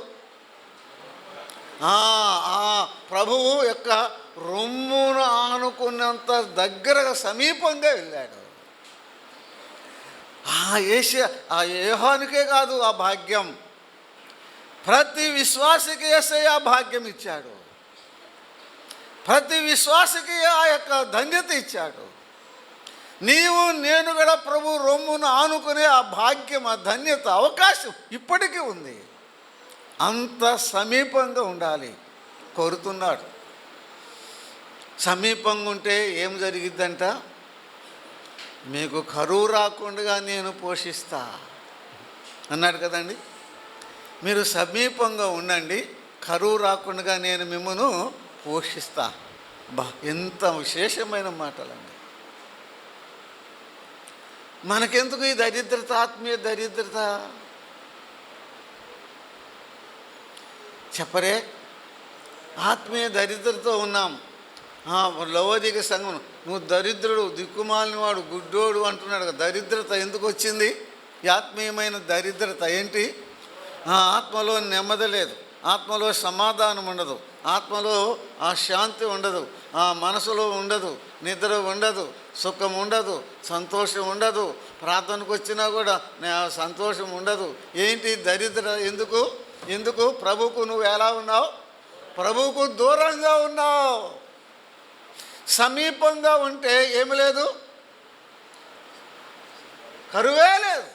ప్రభువు యొక్క రొమ్మును ఆనుకున్నంత దగ్గరగా, సమీపంగా వెళ్ళాడు. యోహానుకే కాదు ఆ భాగ్యం, ప్రతి విశ్వాసికి యేసయ్య ఆ భాగ్యం ఇచ్చాడు. ప్రతి విశ్వాసికి ఆ యొక్క ధన్యత ఇచ్చాడు. నీవు నేను కూడా ప్రభు రొమ్మును ఆనుకునే ఆ భాగ్యం, ఆ ధన్యత, అవకాశం ఇప్పటికీ ఉంది. అంత సమీపంగా ఉండాలి కోరుతున్నాడు. సమీపంగా ఉంటే ఏం జరిగిద్దంట? మీకు కరువు రాకుండా నేను పోషిస్తా అన్నాడు కదండి. మీరు సమీపంగా ఉండండి, కరువు రాకుండా నేను మిమ్మల్ని పోషిస్తా. ఎంత విశేషమైన మాటలండి. మనకెందుకు ఈ దరిద్రత, ఆత్మీయ దరిద్రత? చెప్పరే, ఆత్మీయ దరిద్రతో ఉన్నాం. లవోదిక సంఘం, నువ్వు దరిద్రుడు, దిక్కుమాలినవాడు, గుడ్డోడు అంటున్నాడు కదా. దరిద్రత ఎందుకు వచ్చింది? ఈ ఆత్మీయమైన దరిద్రత ఏంటి? ఆత్మలో నెమ్మది లేదు, ఆత్మలో సమాధానం ఉండదు, ఆత్మలో ఆ శాంతి ఉండదు, ఆ మనసులో ఉండదు, నిద్ర ఉండదు, సుఖం ఉండదు, సంతోషం ఉండదు. ప్రార్థనకు వచ్చినా కూడా సంతోషం ఉండదు. ఏంటి దరిద్రత? ఎందుకు? ప్రభువుకు నువ్వు ఎలా ఉన్నావు? ప్రభువుకు దూరంగా ఉన్నావు. సమీపంగా ఉంటే ఏమి లేదు, కరువే లేదు.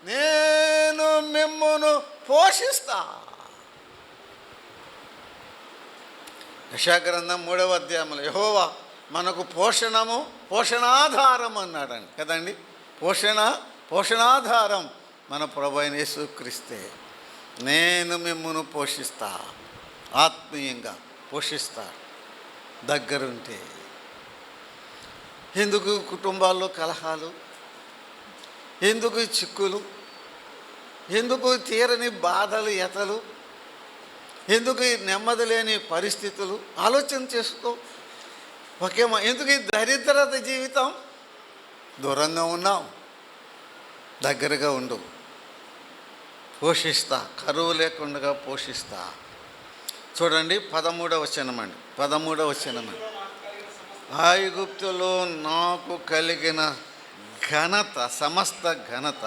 నేను మిమ్మును పోషిస్తా. యెషయా-గ్రంథం 3వ అధ్యాయంలో యెహోవా మనకు పోషణాధారం అన్నాడండి కదండి. పోషణాధారం మన ప్రభువైన యేసుక్రీస్తే. నేను మిమ్మును పోషిస్తా, ఆత్మీయంగా పోషిస్తా దగ్గరుంటే. ఎందుకు కుటుంబాల్లో కలహాలు? ఎందుకు ఈ చిక్కులు, ఎందుకు తీరని బాధలు, ఎతలు, ఎందుకు ఈ నెమ్మది లేని పరిస్థితులు? ఆలోచన చేసుకో. ఎందుకు ఈ దరిద్రత జీవితం? దూరంగా ఉన్నాం, దగ్గరగా ఉండు, పోషిస్తా, కరువు లేకుండా పోషిస్తా. చూడండి 13వ వచనం అండి, 13వ వచనం అండి. ఐగుప్తులో నాకు కలిగిన ఘనత, సమస్త ఘనత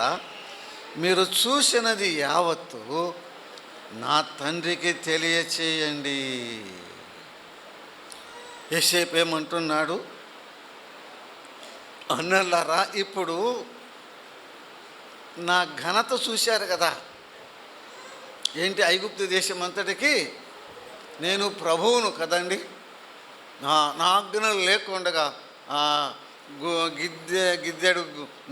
మీరు చూసినది యావత్తు నా తండ్రికి తెలియచేయండి. యోసేపు ఏమంటున్నాడు? అన్నలారా, ఇప్పుడు నా ఘనత చూశారు కదా. ఏంటి? ఐగుప్తు దేశం అంతటికి నేను ప్రభువును కదండి. నా ఆజ్ఞలు లేకుండా గిద్దెడు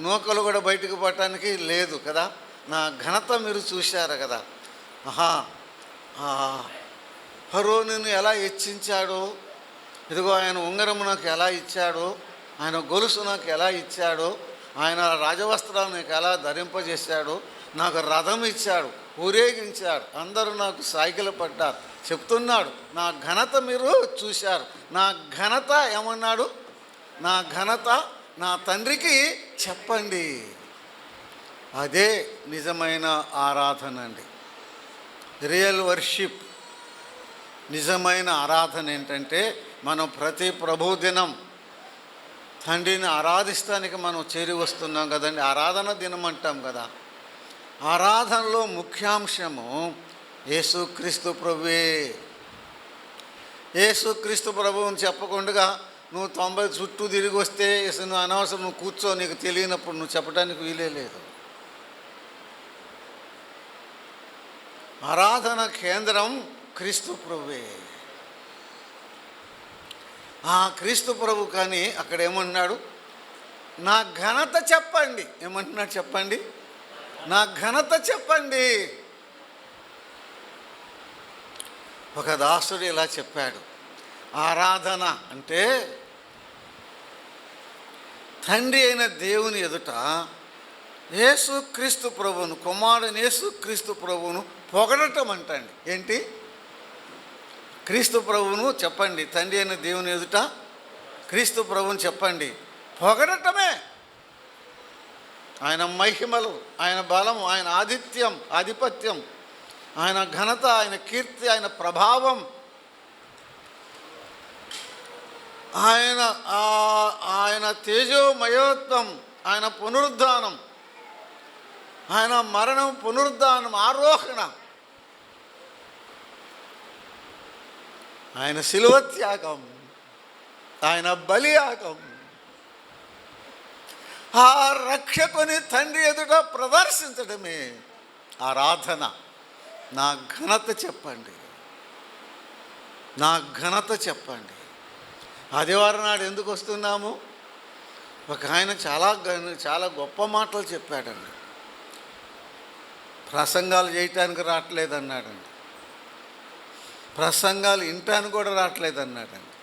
నూకలు కూడా బయటకు పట్టడానికి లేదు కదా. నా ఘనత మీరు చూశారు కదా. ఫరోనును ఎలా హెచ్చించాడో, ఇదిగో ఆయన ఉంగరము నాకు ఎలా ఇచ్చాడో, ఆయన గొలుసు నాకు ఎలా ఇచ్చాడో, ఆయన రాజవస్త్రాలు నాకు ఎలా ధరింపజేశాడో, నాకు రథం ఇచ్చాడు, ఊరేగించాడు, అందరూ నాకు సాగిల పడ్డారు చెప్తున్నాడు. నా ఘనత మీరు చూశారు. నా ఘనత ఏమన్నాడు? నా ఘనత నా తండ్రికి చెప్పండి. అదే నిజమైన ఆరాధన అండి. రియల్ వర్షిప్, నిజమైన ఆరాధన ఏంటంటే, మనం ప్రతి ప్రభు దినం తండ్రిని ఆరాధిస్తానికి మనం చేరి వస్తున్నాం కదండి. ఆరాధన దినం అంటాం కదా. ఆరాధనలో ముఖ్యాంశము యేసుక్రీస్తు ప్రభువే. యేసుక్రీస్తు ప్రభువుని చెప్పకుండా నువ్వు 90 చుట్టూ తిరిగి వస్తే నువ్వు అనవసరం, నువ్వు కూర్చో, నీకు తెలియనప్పుడు నువ్వు చెప్పడానికి వీలే లేదు. ఆరాధన కేంద్రం క్రీస్తు ప్రభువే. ఆ క్రీస్తు ప్రభు కానీ అక్కడ ఏమన్నాడు? నా ఘనత చెప్పండి. ఏమంటున్నాడు చెప్పండి? నా ఘనత చెప్పండి. ఒక దాసుడు ఇలా చెప్పాడు, ఆరాధన అంటే తండ్రి అయిన దేవుని ఎదుట యేసుక్రీస్తు ప్రభువును, కుమారుని యేసుక్రీస్తు ప్రభువును పొగడటం అంటండి. ఏంటి? క్రీస్తు ప్రభువును చెప్పండి, తండ్రి అయిన దేవుని ఎదుట క్రీస్తు ప్రభువును చెప్పండి, పొగడటమే. ఆయన మహిమలు, ఆయన బలం, ఆయన ఆధిపత్యం, ఆయన ఘనత, ఆయన కీర్తి, ఆయన ప్రభావం, ఆయన తేజోమయోత్వం, ఆయన పునరుద్ధానం, ఆయన మరణం, పునరుద్ధానం, ఆరోహణ, ఆయన శిలువ త్యాగం, ఆయన బలియాగం, ఆ రక్షకుని తండ్రి ఎదుట ప్రదర్శించడమే ఆరాధన. నా ఘనత చెప్పండి, నా ఘనత చెప్పండి. ఆదివారం నాడు ఎందుకు వస్తున్నాము? ఒక ఆయన చాలా గొప్ప మాటలు చెప్పాడండి. ప్రసంగాలు చేయటానికి రావట్లేదన్నాడండి, ప్రసంగాలు వినటానికి కూడా రావట్లేదన్నాడండి.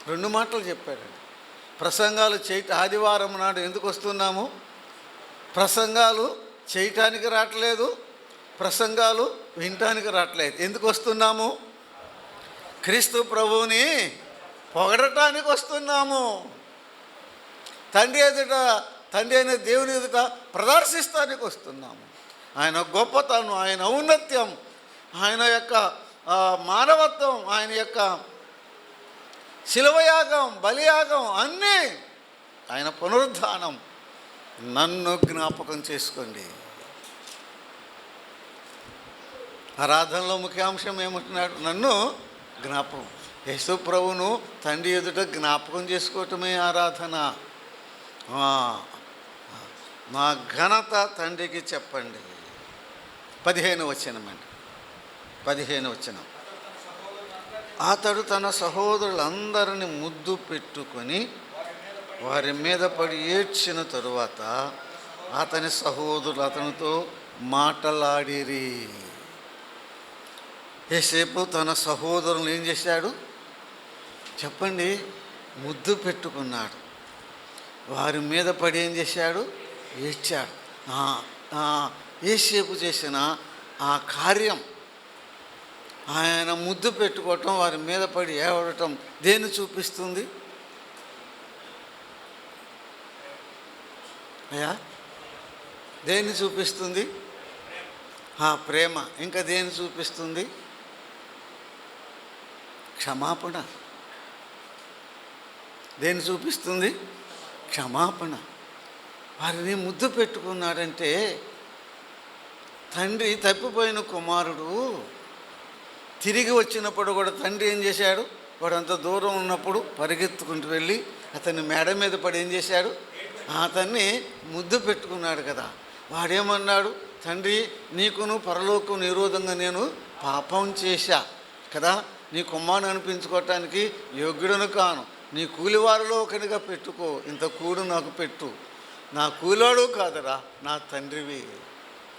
2 మాటలు చెప్పాడండి. ప్రసంగాలు ఆదివారం నాడు ఎందుకు వస్తున్నాము? ప్రసంగాలు చేయటానికి రావట్లేదు, ప్రసంగాలు వినటానికి రావట్లేదు. ఎందుకు వస్తున్నాము? క్రీస్తు ప్రభువుని పొగడటానికి వస్తున్నాము. తండ్రి అయిన దేవుని ఎదుట ప్రదర్శిస్తానికి వస్తున్నాము. ఆయన గొప్పతనం, ఆయన ఔన్నత్యం, ఆయన యొక్క మానవత్వం, ఆయన యొక్క శిలువయాగం, బలియాగం, అన్నీ, ఆయన పునరుద్ధానం. నన్ను జ్ఞాపకం చేసుకోండి. ఆరాధనలో ముఖ్యాంశం ఏమంటున్నాడు? నన్ను జ్ఞాపకం. యేసు ప్రభువును తండ్రి ఎదుట జ్ఞాపకం చేసుకోవటమే ఆరాధన. నా ఘనత తండ్రికి చెప్పండి. 15వ వచనం అండి, 15వ వచనం. అతడు తన సహోదరులందరిని ముద్దు పెట్టుకొని వారి మీద పడి ఏడ్చిన తరువాత అతని సహోదరులు అతనితో మాటలాడిరి. యేసేపు తన సహోదరులను ఏం చేశాడు చెప్పండి? ముద్దు పెట్టుకున్నాడు. వారి మీద పడి ఏం చేశాడు? ఏడ్చాడు. యేసేపు చేసిన ఆ కార్యం, ఆయన ముద్దు పెట్టుకోవటం, వారి మీద పడి ఏడవటం దేన్ని చూపిస్తుంది అయ్యా? దేన్ని చూపిస్తుంది? ప్రేమ. ఇంకా దేన్ని చూపిస్తుంది? క్షమాపణ. దేన్ని చూపిస్తుంది? క్షమాపణ. వారిని ముద్దు పెట్టుకున్నాడంటే, తండ్రి తప్పిపోయిన కుమారుడు తిరిగి వచ్చినప్పుడు కూడా తండ్రి ఏం చేశాడు? వాడు అంత దూరం ఉన్నప్పుడు పరిగెత్తుకుంటూ వెళ్ళి అతన్ని మెడ మీద పడి ఏం చేశాడు? అతన్ని ముద్దు పెట్టుకున్నాడు కదా. వాడేమన్నాడు? తండ్రి, నీకును పరలోకం నిరోధంగా నేను పాపం చేశా కదా, నీ కుమారుని అనిపించుకోవటానికి యోగ్యుడను కాను, నీ కూలివారిలో ఒకనిగా పెట్టుకో, ఇంత కూడు నాకు పెట్టు. నా కూలివాడు కాదురా, నా తండ్రివి,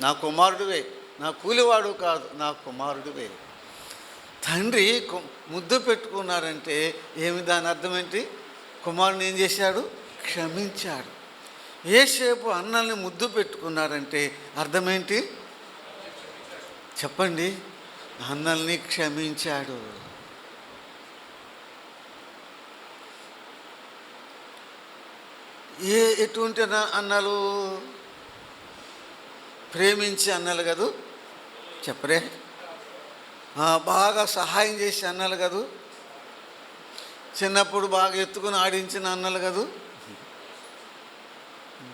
నా కుమారుడివే, నా కూలివాడు కాదు, నా కుమారుడివే. తండ్రి ముద్దు పెట్టుకున్నారంటే ఏమి? దాని అర్థం ఏంటి? కుమారుని ఏం చేశాడు? క్షమించాడు. యేసేపు అన్నల్ని ముద్దు పెట్టుకున్నారంటే అర్థమేంటి చెప్పండి? అన్నల్ని క్షమించాడు. ఎటువంటి అన్నలు? ప్రేమించే అన్నలు కదూ, చెప్పరే? బాగా సహాయం చేసే అన్నలు కదూ, చిన్నప్పుడు బాగా ఎత్తుకుని ఆడించిన అన్నలు కదూ,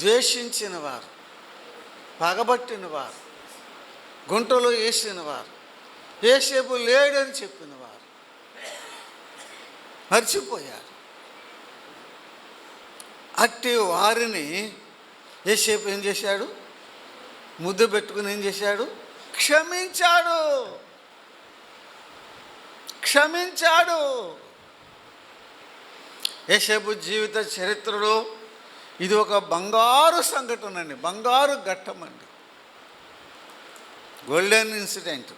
ద్వేషించిన వారు, పగబట్టిన వారు, గుంటలో వేసిన వారు, యేసేపు లేడని చెప్పిన వారు మర్చిపోయారు. అట్టి వారిని యేసేపు ఏం చేశాడు? ముద్దు పెట్టుకుని ఏం చేశాడు? క్షమించాడు. క్షమించాడు. యేసేపు జీవిత చరిత్రలో ఇది ఒక బంగారు సంఘటన అండి, బంగారు ఘట్టం అండి, గోల్డెన్ ఇన్సిడెంట్,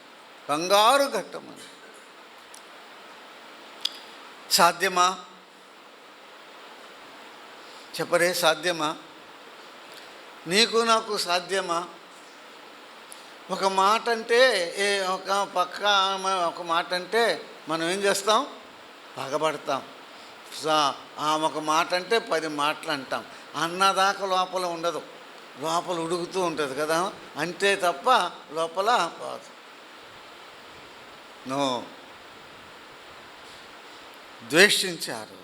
బంగారు ఘట్టం అండి. సాధ్యమా? చెప్పరే, సాధ్యమా? నీకు నాకు సాధ్యమా? ఒక మాట అంటే ఒక మాట అంటే మనం ఏం చేస్తాం? పగబడతాం. ఒక మాట అంటే 10 మాటలు అంటాం. అన్నదాకా లోపల ఉండదు, లోపల ఉడుకుతూ ఉంటుంది కదా, అంతే తప్ప లోపల పోదు. నో. ద్వేషించారు,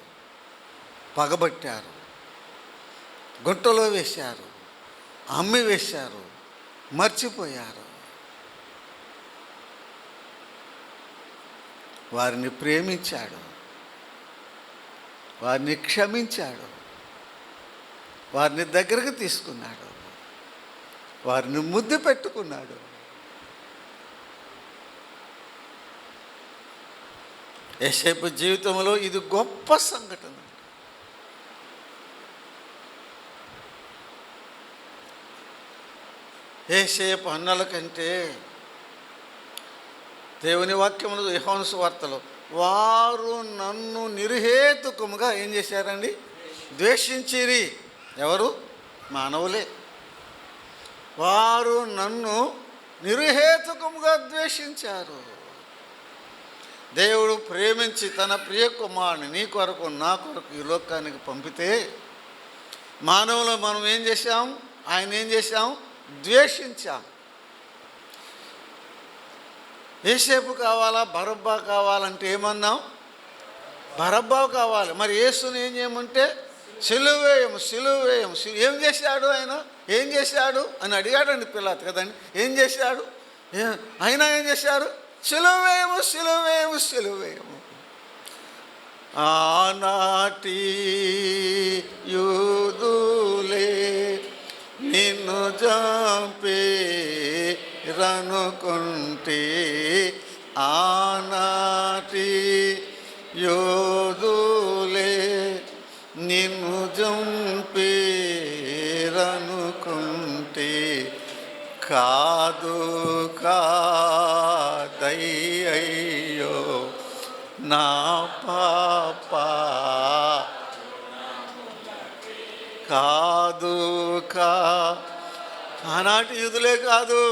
పగబట్టారు, గుట్టలో వేశారు, అమ్మి వేశారు, మర్చిపోయారు. వారిని ప్రేమించాడు, వారిని క్షమించాడు, వారిని దగ్గరకు తీసుకున్నాడు, వారిని ముద్దు పెట్టుకున్నాడు. యేసేపు జీవితంలో ఇది గొప్ప సంఘటన. యేసేపు అన్నల కంటే దేవుని వాక్యములు యోహాను సువార్తలో వారు నన్ను నిర్హేతుకముగా ఏం చేశారండి? ద్వేషించిరి. ఎవరు? మానవులే. వారు నన్ను నిర్హేతుకముగా ద్వేషించారు. దేవుడు ప్రేమించి తన ప్రియ కుమారుని నీ కొరకు నా కొరకు ఈ లోకానికి పంపితే మానవులు మనం ఏం చేశాం? ఆయన ఏం చేశాం? ద్వేషించాం. యేసేపు కావాలా, బరబ్బా కావాలంటే ఏమన్నాం? బరబ్బా కావాలి. మరి యేసుని ఏం చేయమంటే సిలువేయము, సిలువేయము. ఏం చేశాడు ఆయన? ఏం చేశాడు అని అడిగాడండి పిలాతు కదండి. ఏం చేశాడు? అయినా ఏం చేశారు? సిలువేయము, సిలువేయము, సిలువేయము. ఆనాటి యూదులే నిన్ను చంపేరనుకుంటే, ఆనాటి యోధులే నిన్ను చంపేరనుకుంటే, కాదు కాదయ్యో నా పాప, కాదు ఎరుక. ఆనాటి యూదులే కాదు,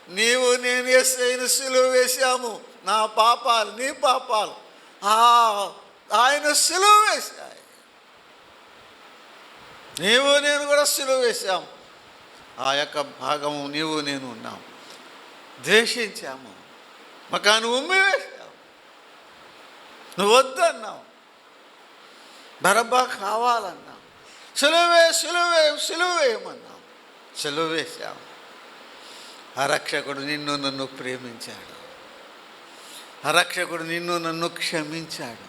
నీవు నేను యేసయ్యను సిలువ వేశాము. నా పాపాలు నీ పాపాలు ఆయన సిలువ వేశాయి. నీవు నేను కూడా సిలువ వేశాము. ఆ యొక్క భాగము నీవు నేను ఉన్నాము. ద్వేషించాము, మకాను ఉమ్మి వేశాము. నువ్వు వద్దన్నావు, బరబ్బా కావాలన్నావు. సిలువేయమన్నావు, సిలువ వేశాము. ఆ రక్షకుడు నిన్ను నన్ను ప్రేమించాడు. ఆ రక్షకుడు నిన్ను నన్ను క్షమించాడు.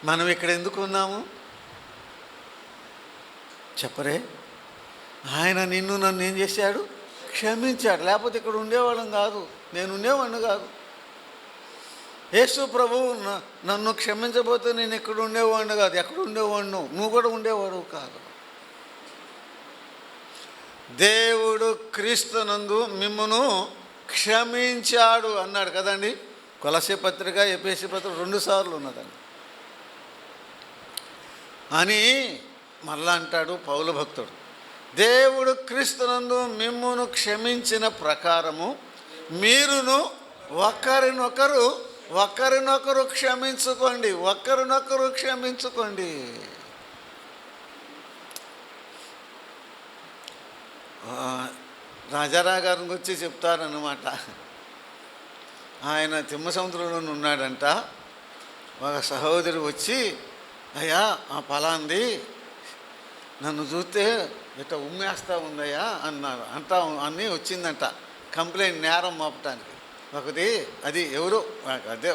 మనం ఇక్కడ ఎందుకు ఉన్నాము చెప్పరే? ఆయన నిన్ను నన్ను ఏం చేశాడు? క్షమించాడు. లేకపోతే ఇక్కడ ఉండేవాళ్ళం కాదు, నేను ఉండేవాడిని కాదు. యేసు ప్రభువు నన్ను క్షమించబోతే నేను ఇక్కడ ఉండేవాడిని కాదు. ఎక్కడ ఉండేవాడిను? నువ్వు కూడా ఉండేవాడు కాదు. దేవుడు క్రీస్తునందు మిమ్మును క్షమించాడు అన్నాడు కదండి. కొలసీ పత్రిక, ఎఫెసీ పత్రిక 2 సార్లు ఉన్నదండి అని మళ్ళా అంటాడు పౌలు భక్తుడు. దేవుడు క్రీస్తునందు మిమ్మును క్షమించిన ప్రకారము మీరును ఒకరినొకరు క్షమించుకోండి. ఒకరినొకరు క్షమించుకోండి. రాజారావు గారిని గురించి చెప్తారన్నమాట. ఆయన తిమ్మసముద్రంలో ఉన్నాడంట. ఒక సహోదరి వచ్చి, అయ్యా ఆ ఫలాంది నన్ను చూస్తే ఇట్లా ఉమ్మేస్తా ఉందయ్యా అన్నీ వచ్చిందంట. కంప్లైంట్, నేరం మోపటానికి. ఒకటి అది ఎవరు అదే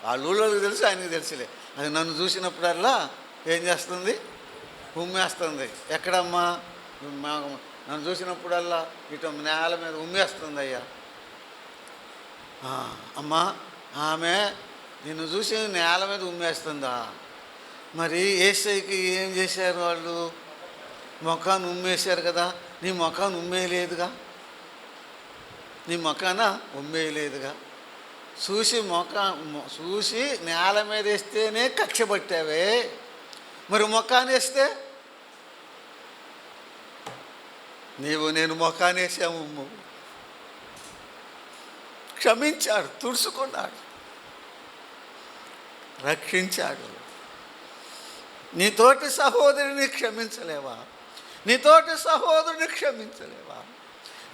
ఆ ఊళ్ళోకి తెలుసు, ఆయనకి తెలుసులే. అది నన్ను చూసినప్పుడల్లా ఏం చేస్తుంది? ఉమ్మేస్తుంది. ఎక్కడమ్మా? నన్ను చూసినప్పుడల్లా ఇటు నేల మీద ఉమ్మేస్తుంది అయ్యా. అమ్మా, ఆమె నిన్ను చూసి నేల మీద ఉమ్మేస్తుందా? మరి యేసయ్యకి ఏం చేశారు వాళ్ళు? మొఖాన్ని ఉమ్మేశారు కదా. నీ మొఖాన్ని ఉమ్మేయలేదుగా, నీ మొఖాన ఉమ్మేయలేదుగా. చూసి నేల మీద వేస్తేనే కక్ష పట్టావే, మరి మొఖాన్ని వేస్తే? నేను మొఖాన్ని వేసాము. క్షమించాడు, తుడుచుకున్నాడు, రక్షించాడు. నీతోటి సహోదరుని క్షమించలేవా? నీతోటి సహోదరుని క్షమించలేవా?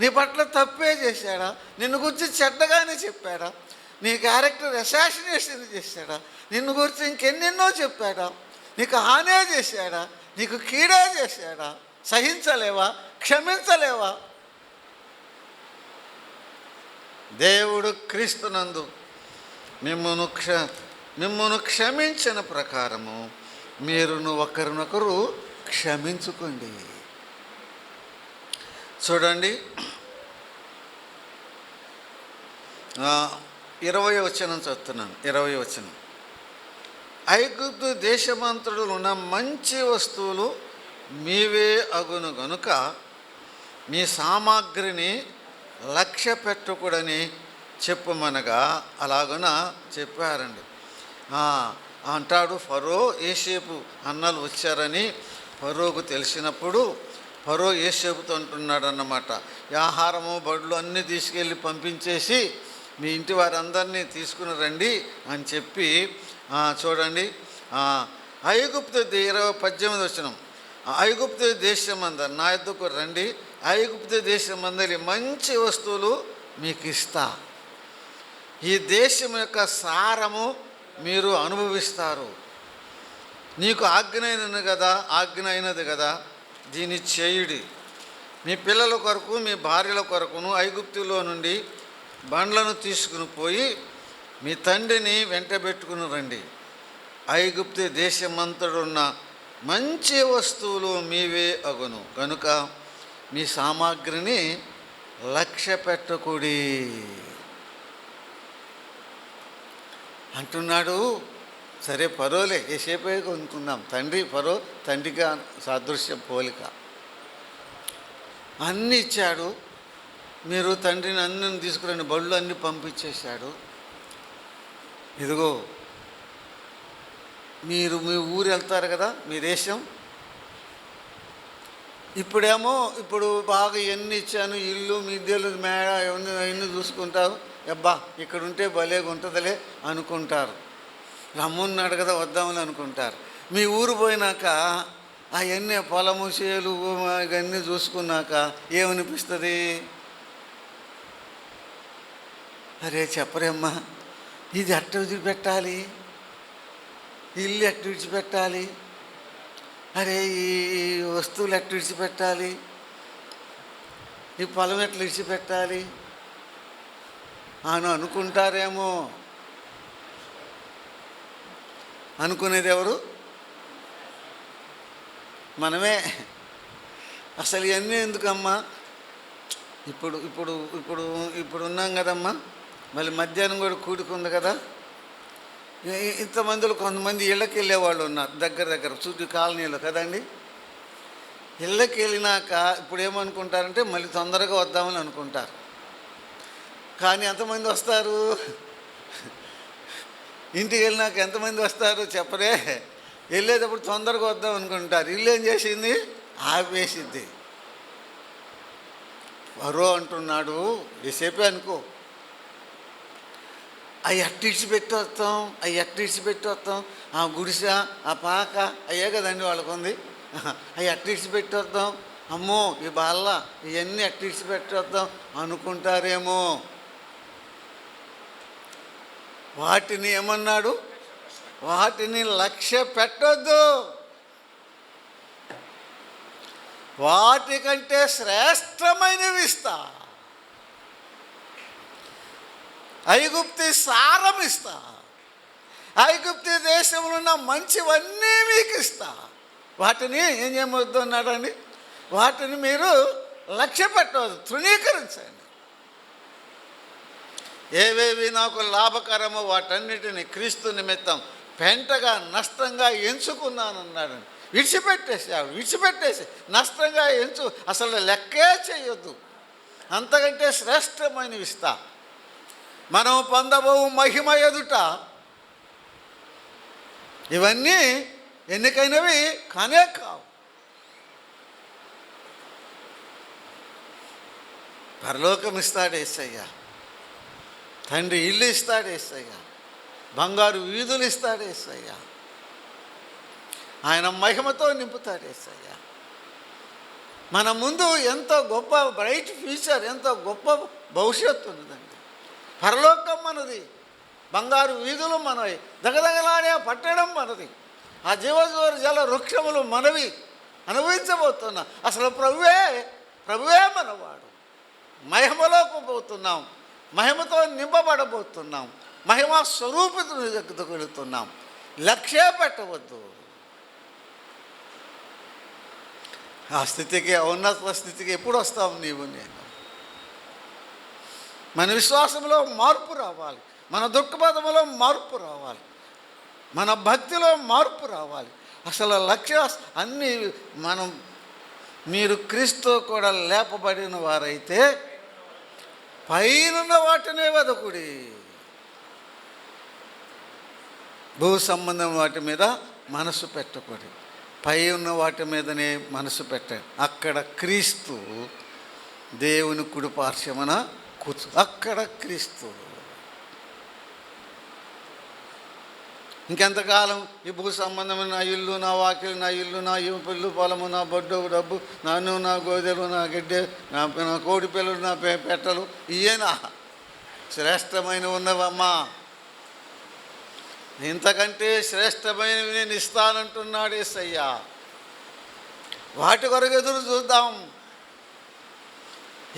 నీ పట్ల తప్పే చేశాడా? నిన్ను గురించి చెడ్డగానే చెప్పాడా? నీ క్యారెక్టర్ అసాసినేషన్ చేశాడా? నిన్ను గురించి ఇంకెన్నెన్నో చెప్పాడా? నీకు హానే చేశాడా? నీకు కీడే చేశాడా? సహించలేవా? క్షమించలేవా? దేవుడు క్రీస్తునందు మిమ్మును క్షమించిన ప్రకారము మీరును ఒకరినొకరు క్షమించుకోండి. చూడండి, 20వ వచనం చదువుతున్నాను. 20వ వచనం. ఐగుప్తు దేశమంతటా ఉన్న మంచి వస్తువులు మీవే అగును గనుక మీ సామాగ్రిని లక్ష్య పెట్టకూడని చెప్పమనగా అలాగున చెప్పారండి. అంటాడు ఫరో. యోసేపు అన్నలు వచ్చారని ఫరోకు తెలిసినప్పుడు ఫరో యోసేపుతో అంటున్నాడు అన్నమాట, ఆహారము బడులు అన్నీ తీసుకెళ్ళి పంపించేసి మీ ఇంటి వారందరినీ తీసుకుని రండి అని చెప్పి, చూడండి, ఐగుప్తు 18వ వచనం. ఐగుప్తు దేశమందరు నా యొద్దకు రండి, ఐగుప్తు దేశమందరి మంచి వస్తువులు మీకు ఇస్తా. ఈ దేశం యొక్క సారము మీరు అనుభవిస్తారు. నీకు ఆజ్ఞ అయినది కదా, దీన్ని చేయుడి. మీ పిల్లల కొరకు మీ భార్యల కొరకును ఐగుప్తులో నుండి బండ్లను తీసుకుని పోయి మీ తండ్రిని వెంటబెట్టుకుని రండి. ఐగుప్తు దేశమంతడున్న మంచి వస్తువులు మీవే అగును గనుక మీ సామాగ్రిని లక్ష్య పెట్టకుడి అంటున్నాడు. సరే ఫరోలే, ఏసేపే కొనుక్కుందాం. ఫరో తండ్రిగా సాదృశ్యం, పోలిక. అన్నీ ఇచ్చాడు. మీరు తండ్రిని అన్నీ తీసుకురండి, బళ్ళు అన్నీ పంపించేశాడు. ఇదిగో మీరు మీ ఊరు వెళ్తారు కదా, మీ దేశం, ఇప్పుడు బాగా ఎన్ని ఇచ్చాను, ఇల్లు మిద్దెలు మేడ అవన్నీ చూసుకుంటారు. అబ్బా ఇక్కడ ఉంటే భలేగా ఉంటుందిలే అనుకుంటారు. రమ్మున్నాడు కదా వద్దామని అనుకుంటారు. మీ ఊరు పోయినాక అవన్నీ పొలము చేలు ఇవన్నీ చూసుకున్నాక ఏమనిపిస్తుంది? అరే చెప్పరేమ్మా, ఇది ఎట్ట విడిచిపెట్టాలి, ఇల్లు ఎట్ట విడిచిపెట్టాలి, అరే ఈ వస్తువులు ఎట్ట విడిచిపెట్టాలి, ఈ పొలం ఎట్లా విడిచిపెట్టాలి అని అనుకుంటారేమో. అనుకునేది ఎవరు? మనమే. అసలు ఇవన్నీ ఎందుకమ్మా? ఇప్పుడు ఇప్పుడు ఇప్పుడు ఇప్పుడు ఉన్నాం కదమ్మా, మళ్ళీ మధ్యాహ్నం కూడా కూడుకుంది కదా. ఇంతమందిలో కొంతమంది ఇళ్ళకి వెళ్ళేవాళ్ళు ఉన్నారు, దగ్గర చుట్టూ కాలనీలో కదండి. ఇళ్ళకి వెళ్ళినాక ఇప్పుడు ఏమనుకుంటారంటే మళ్ళీ తొందరగా వద్దామని అనుకుంటారు. కానీ ఎంతమంది వస్తారు? ఇంటికి వెళ్ళినాక ఎంతమంది వస్తారు చెప్పరే? వెళ్ళేటప్పుడు తొందరగా వద్దాం అనుకుంటారు. ఇల్లు ఏం చేసింది? ఆపేసింది. వరో అంటున్నాడు, రేసేపే అనుకో, అవి అట్టిడిచి పెట్టి వస్తాం, ఆ గుడిసె ఆ పాక అయ్యే కదండి వాళ్ళకు ఉంది, అవి అట్టిడిచి పెట్టి వద్దాం, అమ్మో ఈ బాల్ల ఇవన్నీ అట్టిడిచి పెట్టి వద్దాం అనుకుంటారేమో. వాటిని ఏమన్నాడు? వాటిని లక్ష్య పెట్టొద్దు. వాటికంటే శ్రేష్టమైనవి ఇస్తా, ఐగుప్తి సారం ఇస్తా, ఐగుప్తి దేశంలో ఉన్న మంచివన్నీ మీకు ఇస్తా. వాటిని ఏం చేయవద్దు అన్నాడండి? వాటిని మీరు లక్ష్య పెట్టవద్దు, తృణీకరించండి. ఏవేవి నాకు లాభకరమో వాటన్నిటిని క్రీస్తు నిమిత్తం పెంటగా నష్టంగా ఎంచుకున్నానన్నాడండి. విడిచిపెట్టేసి నష్టంగా అసలు లెక్కే చేయొద్దు. అంతకంటే శ్రేష్టమైనవి ఇస్తా. మనం పొందబోవు మహిమ ఎదుట ఇవన్నీ ఎన్నికైనవి కానే కావు. పరలోకం ఇస్తాడు యేసయ్య, తండ్రి ఇల్లు ఇస్తాడు యేసయ్య, బంగారు వీధులు ఇస్తాడు యేసయ్య, ఆయన మహిమతో నింపుతాడు యేసయ్య. మన ముందు ఎంతో గొప్ప బ్రైట్ ఫ్యూచర్, ఎంతో గొప్ప భవిష్యత్తు ఉన్నదండి. పరలోకం మనది, బంగారు వీధులు మనవి, దగదగలాడే పట్టడం మనది, ఆ జల వృక్షములు మనవి. అనుభవించబోతున్నా అసలు ప్రభువే మనవాడు. మహిమలోకి పోతున్నాం, మహిమతో నింపబడబోతున్నాం, మహిమా స్వరూపితుని దగ్గరకు వెళుతున్నాం. లక్ష్య పెట్టవద్దు. ఆ స్థితికి, ఉన్నత స్థితికి ఎప్పుడు వస్తాం నీవు నేను? మన విశ్వాసంలో మార్పు రావాలి, మన దుఃఖపదములో మార్పు రావాలి, మన భక్తిలో మార్పు రావాలి. అసలు లక్ష్య అన్నీ మీరు క్రీస్తు కూడా లేపబడిన వారైతే పైనున్న వాటినే వెదకుడి, భూ సంబంధం వాటి మీద మనసు పెట్టకూడదు, పై ఉన్న వాటి మీదనే మనసు పెట్టండి. అక్కడ క్రీస్తు దేవుని కుడి పార్శ్వమున అక్కడ క్రీస్తు. ఇంకెంతకాలం ఈ భూ సంబంధమైన నా ఇల్లు, నా వాకిలు, నా ఇల్లు, నా పిల్లు పొలము, నా బొడ్డు డబ్బు, నన్ను, నా గోదెలు, నా గిడ్డె, నా కోడి పిల్లలు, నా పెట్టలు, ఇయేనా శ్రేష్టమైన ఉన్నవమ్మా? ఇంతకంటే శ్రేష్టమైనవి నేను ఇస్తానంటున్నాడు యేసయ్య. వాటి కొరకు ఎదురు చూద్దాం.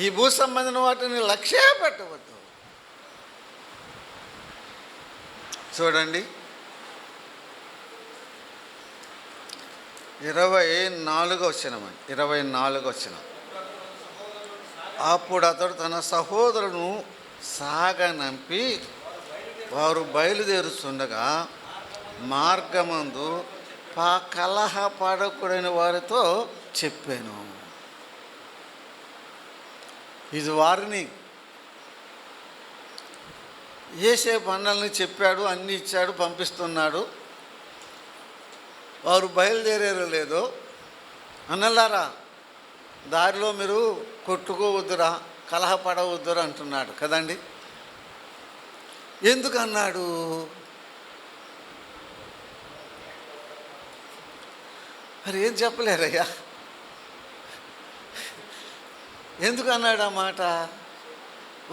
ఈ భూ సంబంధమైన వాటిని లక్ష్య పెట్టవద్దు. చూడండి 24వ వచనం. అప్పుడు అతడు తన సహోదరును సాగనంపి వారు బయలుదేరుతుండగా మార్గమందు కలహపడకూడని వారితో చెప్పాను. ఇది వారిని చేసే పనులని చెప్పాడు, అన్నీ ఇచ్చాడు, పంపిస్తున్నాడు. వారు బయలుదేరారో లేదో, అన్నలారా దారిలో మీరు కొట్టుకోవద్దురా, కలహపడవద్దురా అంటున్నాడు కదండి. ఎందుకన్నాడు? మరి ఏం చెప్పలేరయ్యా, ఎందుకు అన్నాడు ఆ మాట?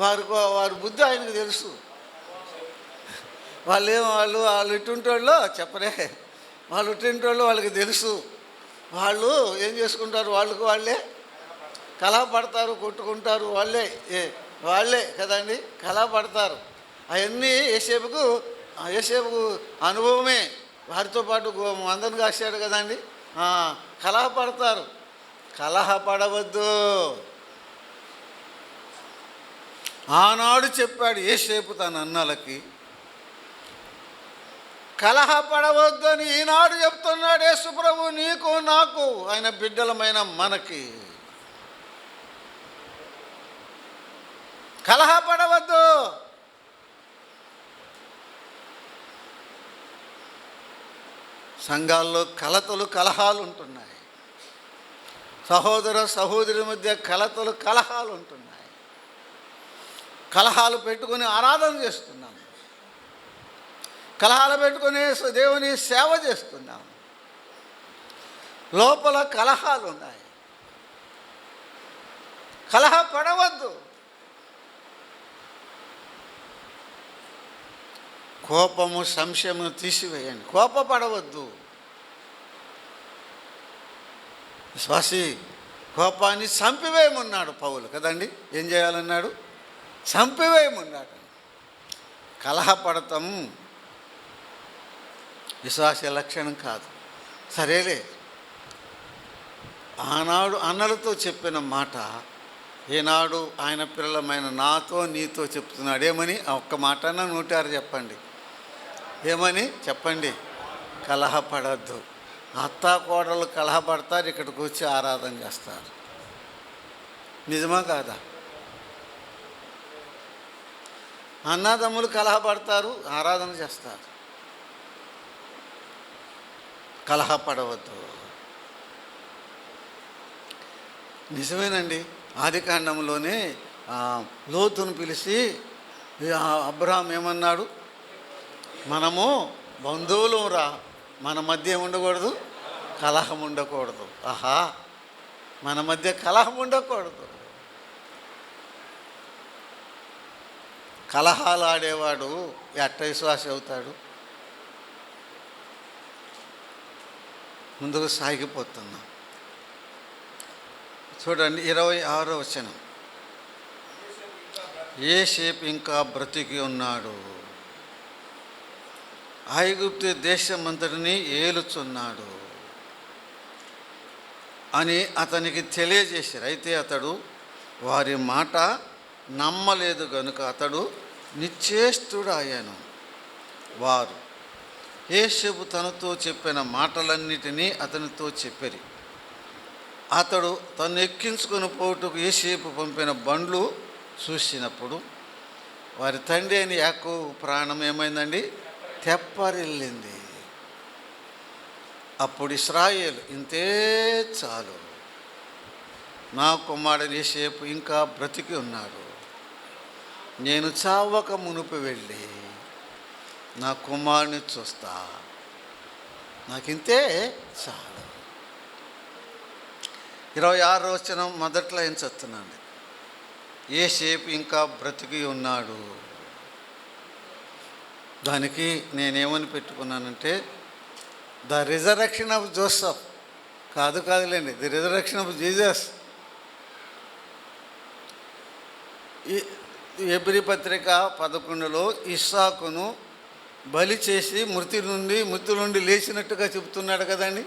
వారి బుద్ధి ఆయనకు తెలుసు. వాళ్ళు ఇటుంటోళ్ళు చెప్పరే, వాళ్ళు ఇటుంటోళ్ళు వాళ్ళకి తెలుసు. వాళ్ళు ఏం చేసుకుంటారు, వాళ్ళే కలహపడతారు, కొట్టుకుంటారు, వాళ్ళే కదండి కలహపడతారు. అవన్నీ యేసేపుకు అనుభవమే. వారితో పాటు మందను కాశాడు కదండి. కలహపడతారు. కలహపడవద్దు. ఆనాడు చెప్పాడు యేసేపు తన అన్నలకి, కలహపడవద్దు అని ఈనాడు చెప్తున్నాడు యేసు ప్రభు నీకు నాకు, ఆయన బిడ్డలమైన మనకి. కలహపడవద్దు. సంఘాల్లో కలహాలు ఉంటున్నాయి. సహోదర సహోదరుల మధ్య కలహాలు ఉంటున్నాయి. కలహాలు పెట్టుకొని ఆరాధన చేస్తున్నాం, కలహాలు పెట్టుకొని దేవుని సేవ చేస్తున్నాం. లోపల కలహాలు ఉన్నాయి. కలహపడవద్దు. కోపము సంశయమును తీసివేయండి. కోపపడవద్దు. విశ్వాసి కోపాన్ని చంపివేయమన్నాడు పౌలు కదండి. ఏం చేయాలన్నాడు? చంపివేయమన్నాడు. కలహపడతాం విశ్వాస లక్షణం కాదు. సరేలే, ఆనాడు అన్నలతో చెప్పిన మాట ఈనాడు ఆయన పిల్లలమైన నాతో నీతో చెప్తున్నాడు. ఏమని? ఒక్క మాట అన్న 106 చెప్పండి. ఏమని చెప్పండి? కలహపడద్దు. అత్తా కోడలు కలహపడతారు, ఇక్కడికి వచ్చి ఆరాధన చేస్తారు. నిజమా కాదా? అన్నదమ్ములు కలహపడతారు, ఆరాధన చేస్తారు. కలహపడవద్దు. నిజమేనండి. ఆదికాండంలోనే లోతును పిలిచి అబ్రహాం ఏమన్నాడు? మనము బంధువులు రా, మన మధ్య ఉండకూడదు, కలహం ఉండకూడదు. ఆహా, మన మధ్య కలహం ఉండకూడదు. కలహాలు ఆడేవాడు ఎట్ట విశ్వాసి అవుతాడు? ముందుకు సాగిపోతున్నాం. చూడండి 26వ వచనం. యోసేపు ఇంకా బ్రతికి ఉన్నాడు, ఐగుప్తు దేశమంతటిని ఏలుచున్నాడు అని అతనికి తెలియజేశారు. అయితే అతడు వారి మాట నమ్మలేదు గనుక అతడు నిశ్చేష్టుడాయను. వారు యోసేపు తనతో చెప్పిన మాటలన్నిటినీ అతనితో చెప్పిరి. అతడు తను ఎక్కించుకుని పోటుకు యోసేపు పంపిన బండ్లు చూసినప్పుడు వారి తండ్రి అయిన యాకోబు ప్రాణం ఏమైందండి? తెప్పరిల్లింది. అప్పుడు ఇశ్రాయేలు, ఇంతే చాలు, నా కుమారుడు యోసేపు ఇంకా బ్రతికి ఉన్నాడు, నేను చావక మునుపు వెళ్ళి నా కుమారుని చూస్తా, నాకింతే చాలు. 26వ వచనం మొదట్లో ఏం చదువుతున్నాను? యోసేపు ఇంకా బ్రతికి ఉన్నాడు. దానికి నేనేమని పెట్టుకున్నానంటే ద రిజరక్షన్ ఆఫ్ జోసెఫ్. కాదులేండి, the resurrection of Jesus. Hebrew పత్రిక 11లో ఇస్సాకును బలి చేసి మృతి నుండి లేచినట్టుగా చెబుతున్నాడు కదండి.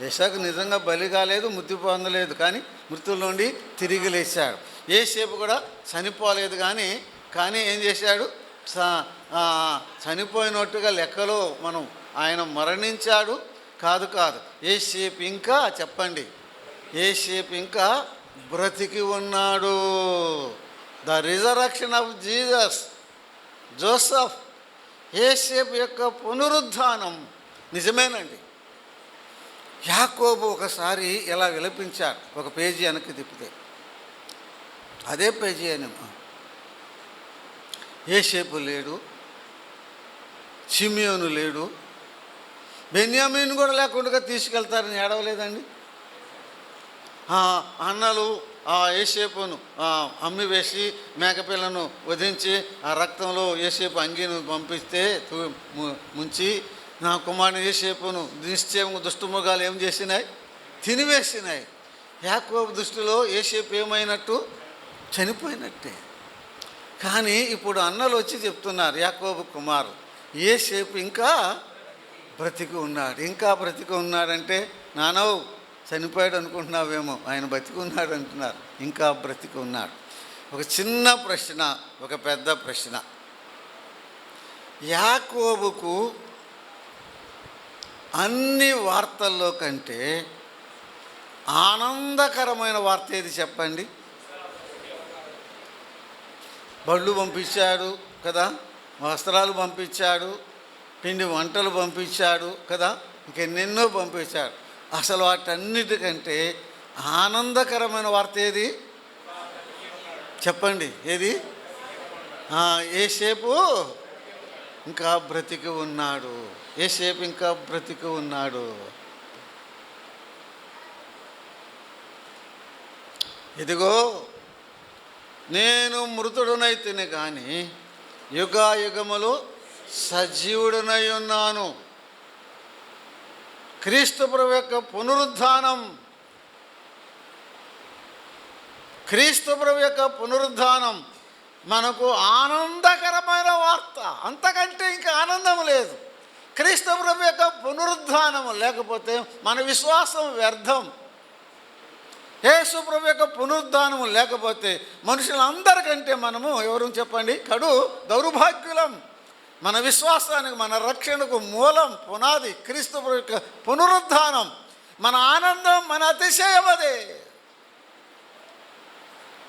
ఇస్సాకు నిజంగా బలి కాలేదు, మృతి పొందలేదు, కానీ మృతుల నుండి తిరిగి లేచాడు. యోసేపు కూడా చనిపోలేదు, కానీ ఏం చేశాడు? చనిపోయినట్టుగా లెక్కలో ఆయన మరణించాడు. కాదు, యోసేపు ఇంకా చెప్పండి, యోసేపు ఇంకా బ్రతికి ఉన్నాడు. The resurrection of Jesus, Joseph, యోసేపు యొక్క పునరుద్ధానం నిజమేనండి. యాకోబు ఒకసారి ఇలా విలపించాడు. ఒక పేజీ వెనక్కి తిప్పితే అదే పేజీ అని. యోసేపు లేడు, షిమ్యోను లేడు, బెన్యామీను కూడా లేకుండా తీసుకెళ్తారని ఏడవలేదండి. అన్నలు యోసేపును అమ్మి వేసి మేకపిల్లను వధించి ఆ రక్తంలో యోసేపు అంగీను పంపిస్తే ముంచి నా కుమారుని యోసేపును నిశ్చయం దుష్టమృగాలు ఏం చేసినాయి? తినివేసినాయి. యాకోబు దృష్టిలో యోసేపు ఏమైనట్టు? చనిపోయినట్టే. కానీ ఇప్పుడు అన్నలు వచ్చి చెప్తున్నారు, యాకోబు కుమారు యోసేపు ఇంకా బ్రతికి ఉన్నాడు. ఇంకా బ్రతికి ఉన్నాడంటే నానవు చనిపోయాడు అనుకుంటున్నావేమో, ఆయన బ్రతికి ఉన్నాడు అంటున్నారు. ఇంకా బ్రతికి ఉన్నాడు. ఒక చిన్న ప్రశ్న, ఒక పెద్ద ప్రశ్న. యాకోబుకు అన్ని వార్తల్లో కంటే ఆనందకరమైన వార్త ఏది చెప్పండి? బళ్ళు పంపించాడు కదా, వస్త్రాలు పంపించాడు, పిండి వంటలు పంపించాడు కదా, ఇంకెన్నెన్నో పంపించాడు. అసలు వాటన్నిటికంటే ఆనందకరమైన వార్త ఏది చెప్పండి? ఏది? యోసేపు ఇంకా బ్రతికి ఉన్నాడు. యోసేపు ఇంకా బ్రతికి ఉన్నాడు. ఇదిగో నేను మృతుడునైతేనే కానీ యుగాయుగములు సజీవుడనై ఉన్నాను. క్రీస్తు ప్రభు యొక్క పునరుద్ధానం, క్రీస్తు ప్రభు యొక్క పునరుద్ధానం మనకు ఆనందకరమైన వార్త. అంతకంటే ఇంకా ఆనందం లేదు. క్రీస్తు ప్రభు యొక్క పునరుద్ధానం లేకపోతే మన విశ్వాసం వ్యర్థం. యేసు ప్రభు యొక్క పునరుద్ధానం లేకపోతే మనుషులందరికంటే మనము ఎవరు చెప్పండి? కడు దౌర్భాగ్యులం. మన విశ్వాసానికి, మన రక్షణకు మూలం, పునాది క్రీస్తు ప్రభు యొక్క పునరుద్ధానం. మన ఆనందం, మన అతిశయం అదే.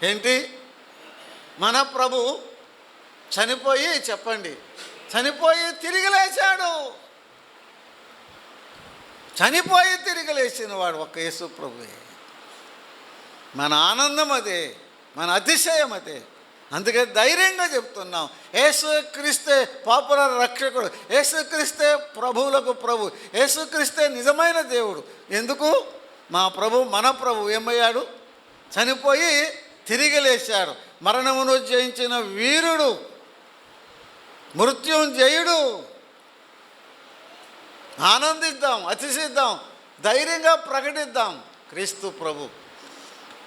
ఏంటి? మన ప్రభు చనిపోయి చెప్పండి, చనిపోయి తిరిగి లేచాడు. చనిపోయి తిరిగి లేచిన వాడు ఒక్క యేసు ప్రభువే. మన ఆనందం అదే, మన అతిశయం అదే. అందుకే ధైర్యంగా చెప్తున్నాం, యేసుక్రీస్తే పాపుల రక్షకుడు, యేసుక్రీస్తే ప్రభువులకు ప్రభు, యేసుక్రీస్తే నిజమైన దేవుడు. ఎందుకు? మా ప్రభు, మన ప్రభు ఏమయ్యాడు? చనిపోయి తిరిగి లేచాడు. మరణమును జయించిన వీరుడు, మృత్యుంజయుడు. ఆనందిద్దాం, అతిశిద్దాం, ధైర్యంగా ప్రకటిద్దాం. క్రీస్తు ప్రభు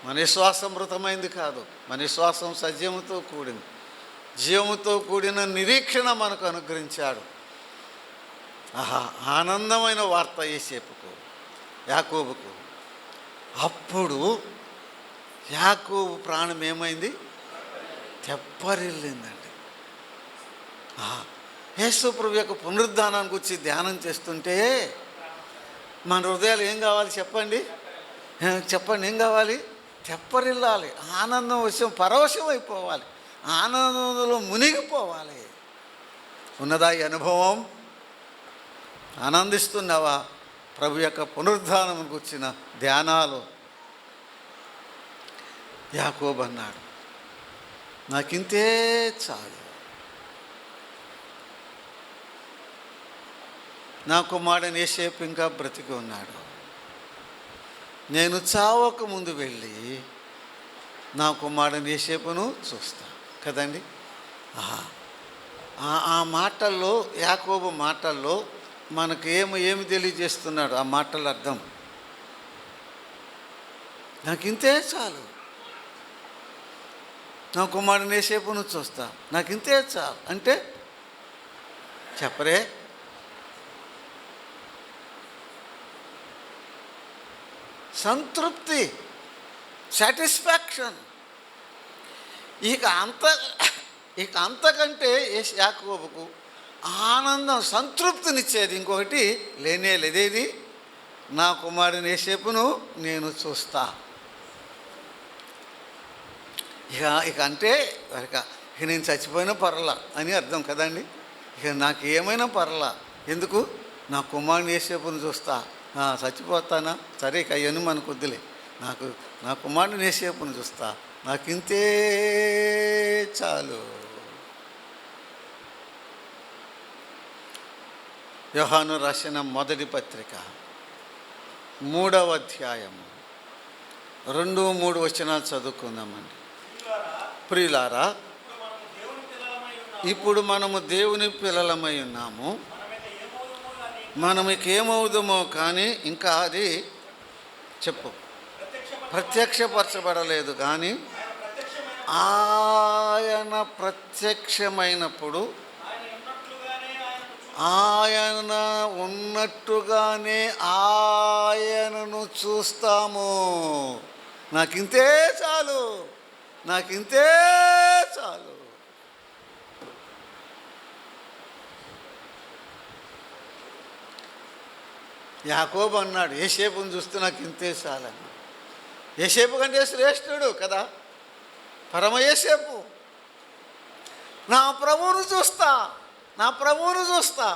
మన విశ్వాసం మృతమైంది కాదు, మన విశ్వాసం సజీవంతో కూడింది. జీవముతో కూడిన నిరీక్షణ మనకు అనుగ్రహించాడు. ఆనందమైన వార్త యోసేపుకు, యాకోబుకు. అప్పుడు యాకోబు ప్రాణం ఏమైంది? తెప్పరిల్లిందండి. యేసు ప్రభు యొక్క పునరుద్ధానానికి వచ్చి ధ్యానం చేస్తుంటే మన హృదయాలు ఏం కావాలి చెప్పండి? చెప్పండి, ఏం కావాలి? తెప్పరిల్లాలి. ఆనందం విషయం పరవశం అయిపోవాలి, ఆనందంలో మునిగిపోవాలి. ఉన్నదా ఈ అనుభవం? ఆనందిస్తున్నావా? ప్రభు యొక్క పునరుద్ధానంకు వచ్చిన ధ్యానాలు. యాకోబు అన్నాడు, నాకింతే చాలు, నా కుమారుడు యోసేపు ఇంకా బ్రతికి ఉన్నాడు. నేను చావక ముందు వెళ్ళి నా కుమారుడు యోసేపును చూస్తా కదండి. ఆ మాటల్లో, యాకోబు మాటల్లో మనకు ఏమి తెలియజేస్తున్నాడు? ఆ మాటల అర్థం, నాకింతే చాలు, నా కుమారుడు యోసేపును చూస్తా, నాకింతే చాలు అంటే చెప్పరే. సంతృప్తి, సాటిస్ఫాక్షన్. ఇక అంతకంటే యాకోబుకు ఆనందం, సంతృప్తినిచ్చేది ఇంకొకటి లేనే లేదేది? నా కుమారుని యోసేపును నేను చూస్తా. ఇక అంటే ఇక నేను చచ్చిపోయినా పర్లా అని అర్థం కదండి. ఇక నాకు ఏమైనా పర్లా. ఎందుకు? నా కుమారుని యోసేపును చూస్తా, చచ్చిపోతానా, సరే ఇక అవన్నీ మనకు వద్దులే, నా కుమారుడిని యేసేపుని చూస్తా, నాకింతే చాలు. యోహాను రాసిన మొదటి పత్రిక 3వ అధ్యాయము 2-3 వచనాలు చదువుకుందామండి. ప్రియులారా, ఇప్పుడు మనము దేవుని పిల్లలమై ఉన్నాము, మనం ఏమవుదామో కానీ ఇంకా అది చెప్పు ప్రత్యక్షపరచబడలేదు. కానీ ఆయన ప్రత్యక్షమైనప్పుడు ఆయన ఉన్నట్టుగానే ఆయనను చూస్తాము. నాకింతే చాలు, నాకింతే చాలు. యాకోబు అన్నాడు, యేసేపుని చూస్తే నాకు ఇంతే చాలని. యేసేపు కంటే శ్రేష్ఠుడు కదా పరమ యేసేపు. నా ప్రభువును చూస్తా, నా ప్రభువును చూస్తా,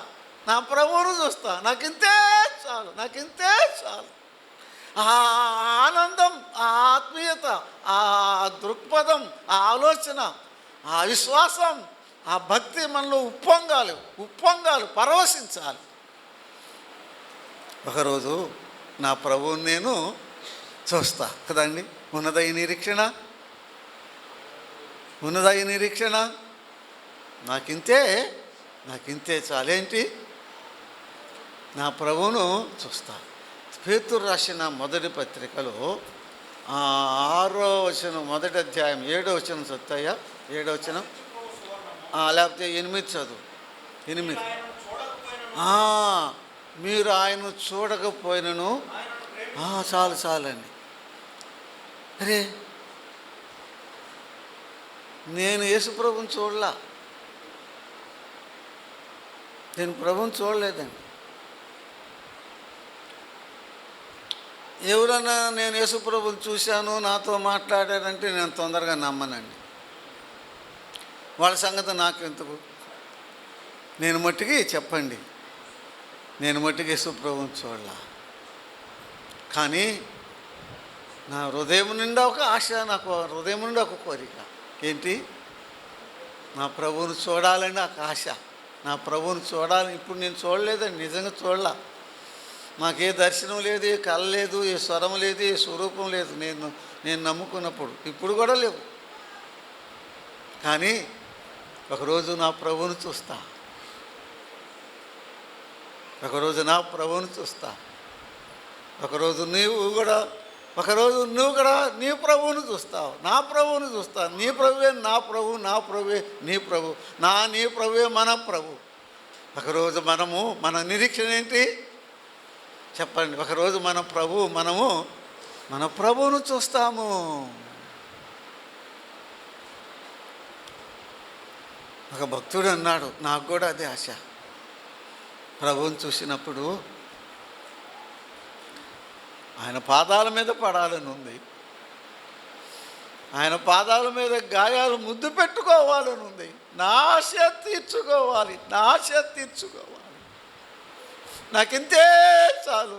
నా ప్రభువును చూస్తా, నాకింతే చాలు, నాకింతే చాలు. ఆ ఆనందం, ఆ ఆత్మీయత, ఆ దృక్పథం, ఆ ఆలోచన, ఆ విశ్వాసం, ఆ భక్తి మనలో ఉప్పొంగాలి, పరవశించాలి. ఒకరోజు నా ప్రభువుని నేను చూస్తా కదండి. ఉన్నదై నిరీక్షణ నాకింతే చాలేంటి, నా ప్రభువును చూస్తా. పేతురు రాసిన మొదటి పత్రికలో 6వ వచనం, మొదటి అధ్యాయం 7వ వచనం చదువుతాయా? 7వ వచనం లేకపోతే 8 చదువు. 8 మీరు ఆయనను చూడకపోయినను చాలండి. అరే, నేను యేసు ప్రభువుని చూడలా, నేను ప్రభువుని చూడలేదండి. ఎవరన్నా నేను యేసు ప్రభువుని చూశాను, నాతో మాట్లాడారంటే నేను తొందరగా నమ్మనండి. వాళ్ళ సంగతి నాకెందుకు, నేను మట్టుకి చెప్పండి, నేను మట్టుకి యేసు ప్రభువుని చూడలా. కానీ నా హృదయం నిండా ఒక ఆశ, నాకు హృదయం నిండా ఒక కోరిక. ఏంటి? నా ప్రభువుని చూడాలని నాకు ఆశ, నా ప్రభువుని చూడాలని. ఇప్పుడు నేను చూడలేదండి, నిజంగా చూడలా. మాకే దర్శనం లేదు, ఏ కళ లేదు, ఏ స్వరం లేదు, ఏ స్వరూపం లేదు. నేను నమ్ముకున్నప్పుడు ఇప్పుడు కూడా లేవు. కానీ ఒకరోజు నా ప్రభువుని చూస్తా, ఒకరోజు నా ప్రభువుని చూస్తా. ఒకరోజు నువ్వు కూడా నీ ప్రభువుని చూస్తావు, నా ప్రభువుని చూస్తావు. నీ ప్రభువే నా ప్రభు, నా ప్రభువే నీ ప్రభు, నీ ప్రభువే మన ప్రభు. ఒకరోజు మన నిరీక్షణ ఏంటి చెప్పండి? ఒకరోజు మనము మన ప్రభువును చూస్తాము. ఒక భక్తుడు అన్నాడు, నాకు కూడా అదే ఆశ. ప్రభువుని చూసినప్పుడు ఆయన పాదాల మీద పడాలని ఉంది, ఆయన పాదాల మీద గాయాలు ముద్దు పెట్టుకోవాలని ఉంది. నా ఆశ తీర్చుకోవాలి. నాకింతే చాలు.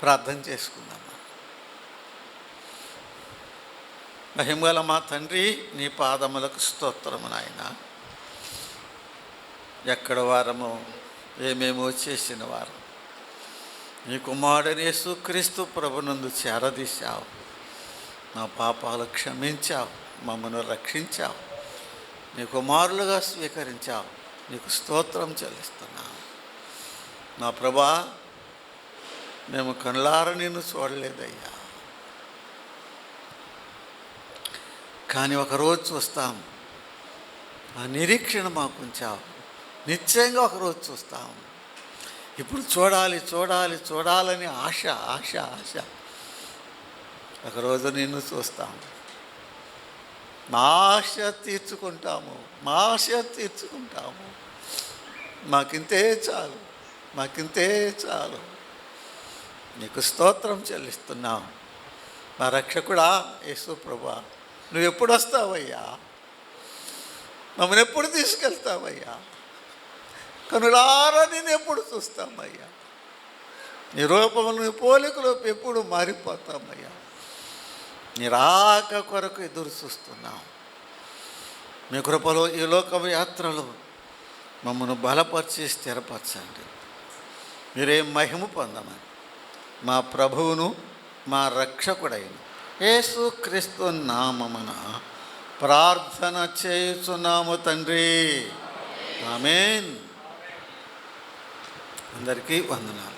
ప్రార్థన చేసుకుందామా. మహిమగల మా తండ్రి, నీ పాదములకు స్తోత్రము నాయన. ఎక్కడ వారమో ఏమేమో చేసిన వారు నీ కుమారుడైన యేసుక్రీస్తు ప్రభునందు చేరదీశావు. నా పాపాలు క్షమించావు, మమ్మను రక్షించావు, నీ కుమారులుగా స్వీకరించావు. నీకు స్తోత్రం చెల్లిస్తున్నావు. నా ప్రభా, మేము కనులార నిన్ను చూడలేదయ్యా, కానీ ఒకరోజు చూస్తాం. ఆ నిరీక్షణ మాకు ఉంచావు. నిశ్చయంగా ఒకరోజు చూస్తాం. ఇప్పుడు చూడాలని ఆశ. ఒకరోజు నిన్ను చూస్తాం. మా ఆశ తీర్చుకుంటాము. మాకింతే చాలు. నీకు స్తోత్రం చెల్లిస్తున్నాం. మా రక్షకుడా యేసు ప్రభువా, నువ్వు ఎప్పుడు వస్తావయ్యా? మమ్మల్ని ఎప్పుడు తీసుకెళ్తామయ్యా? కనులారా నేను ఎప్పుడు చూస్తామయ్యా? నీ రూపములు, నీ పోలికలు ఎప్పుడు మారిపోతామయ్యా? నీ రాక కొరకు ఎదురు చూస్తున్నాం. మీ కృపలో ఈ లోక యాత్రలో మమ్మల్ని బలపరిచి స్థిరపరచండి. మీరే మహిమ పొందమని మా ప్రభువును మా రక్షకుడైన యేసుక్రీస్తు నామమున ప్రార్థన చేయుచున్నాము తండ్రి. ఆమేన్. అందరికీ వందనాలు.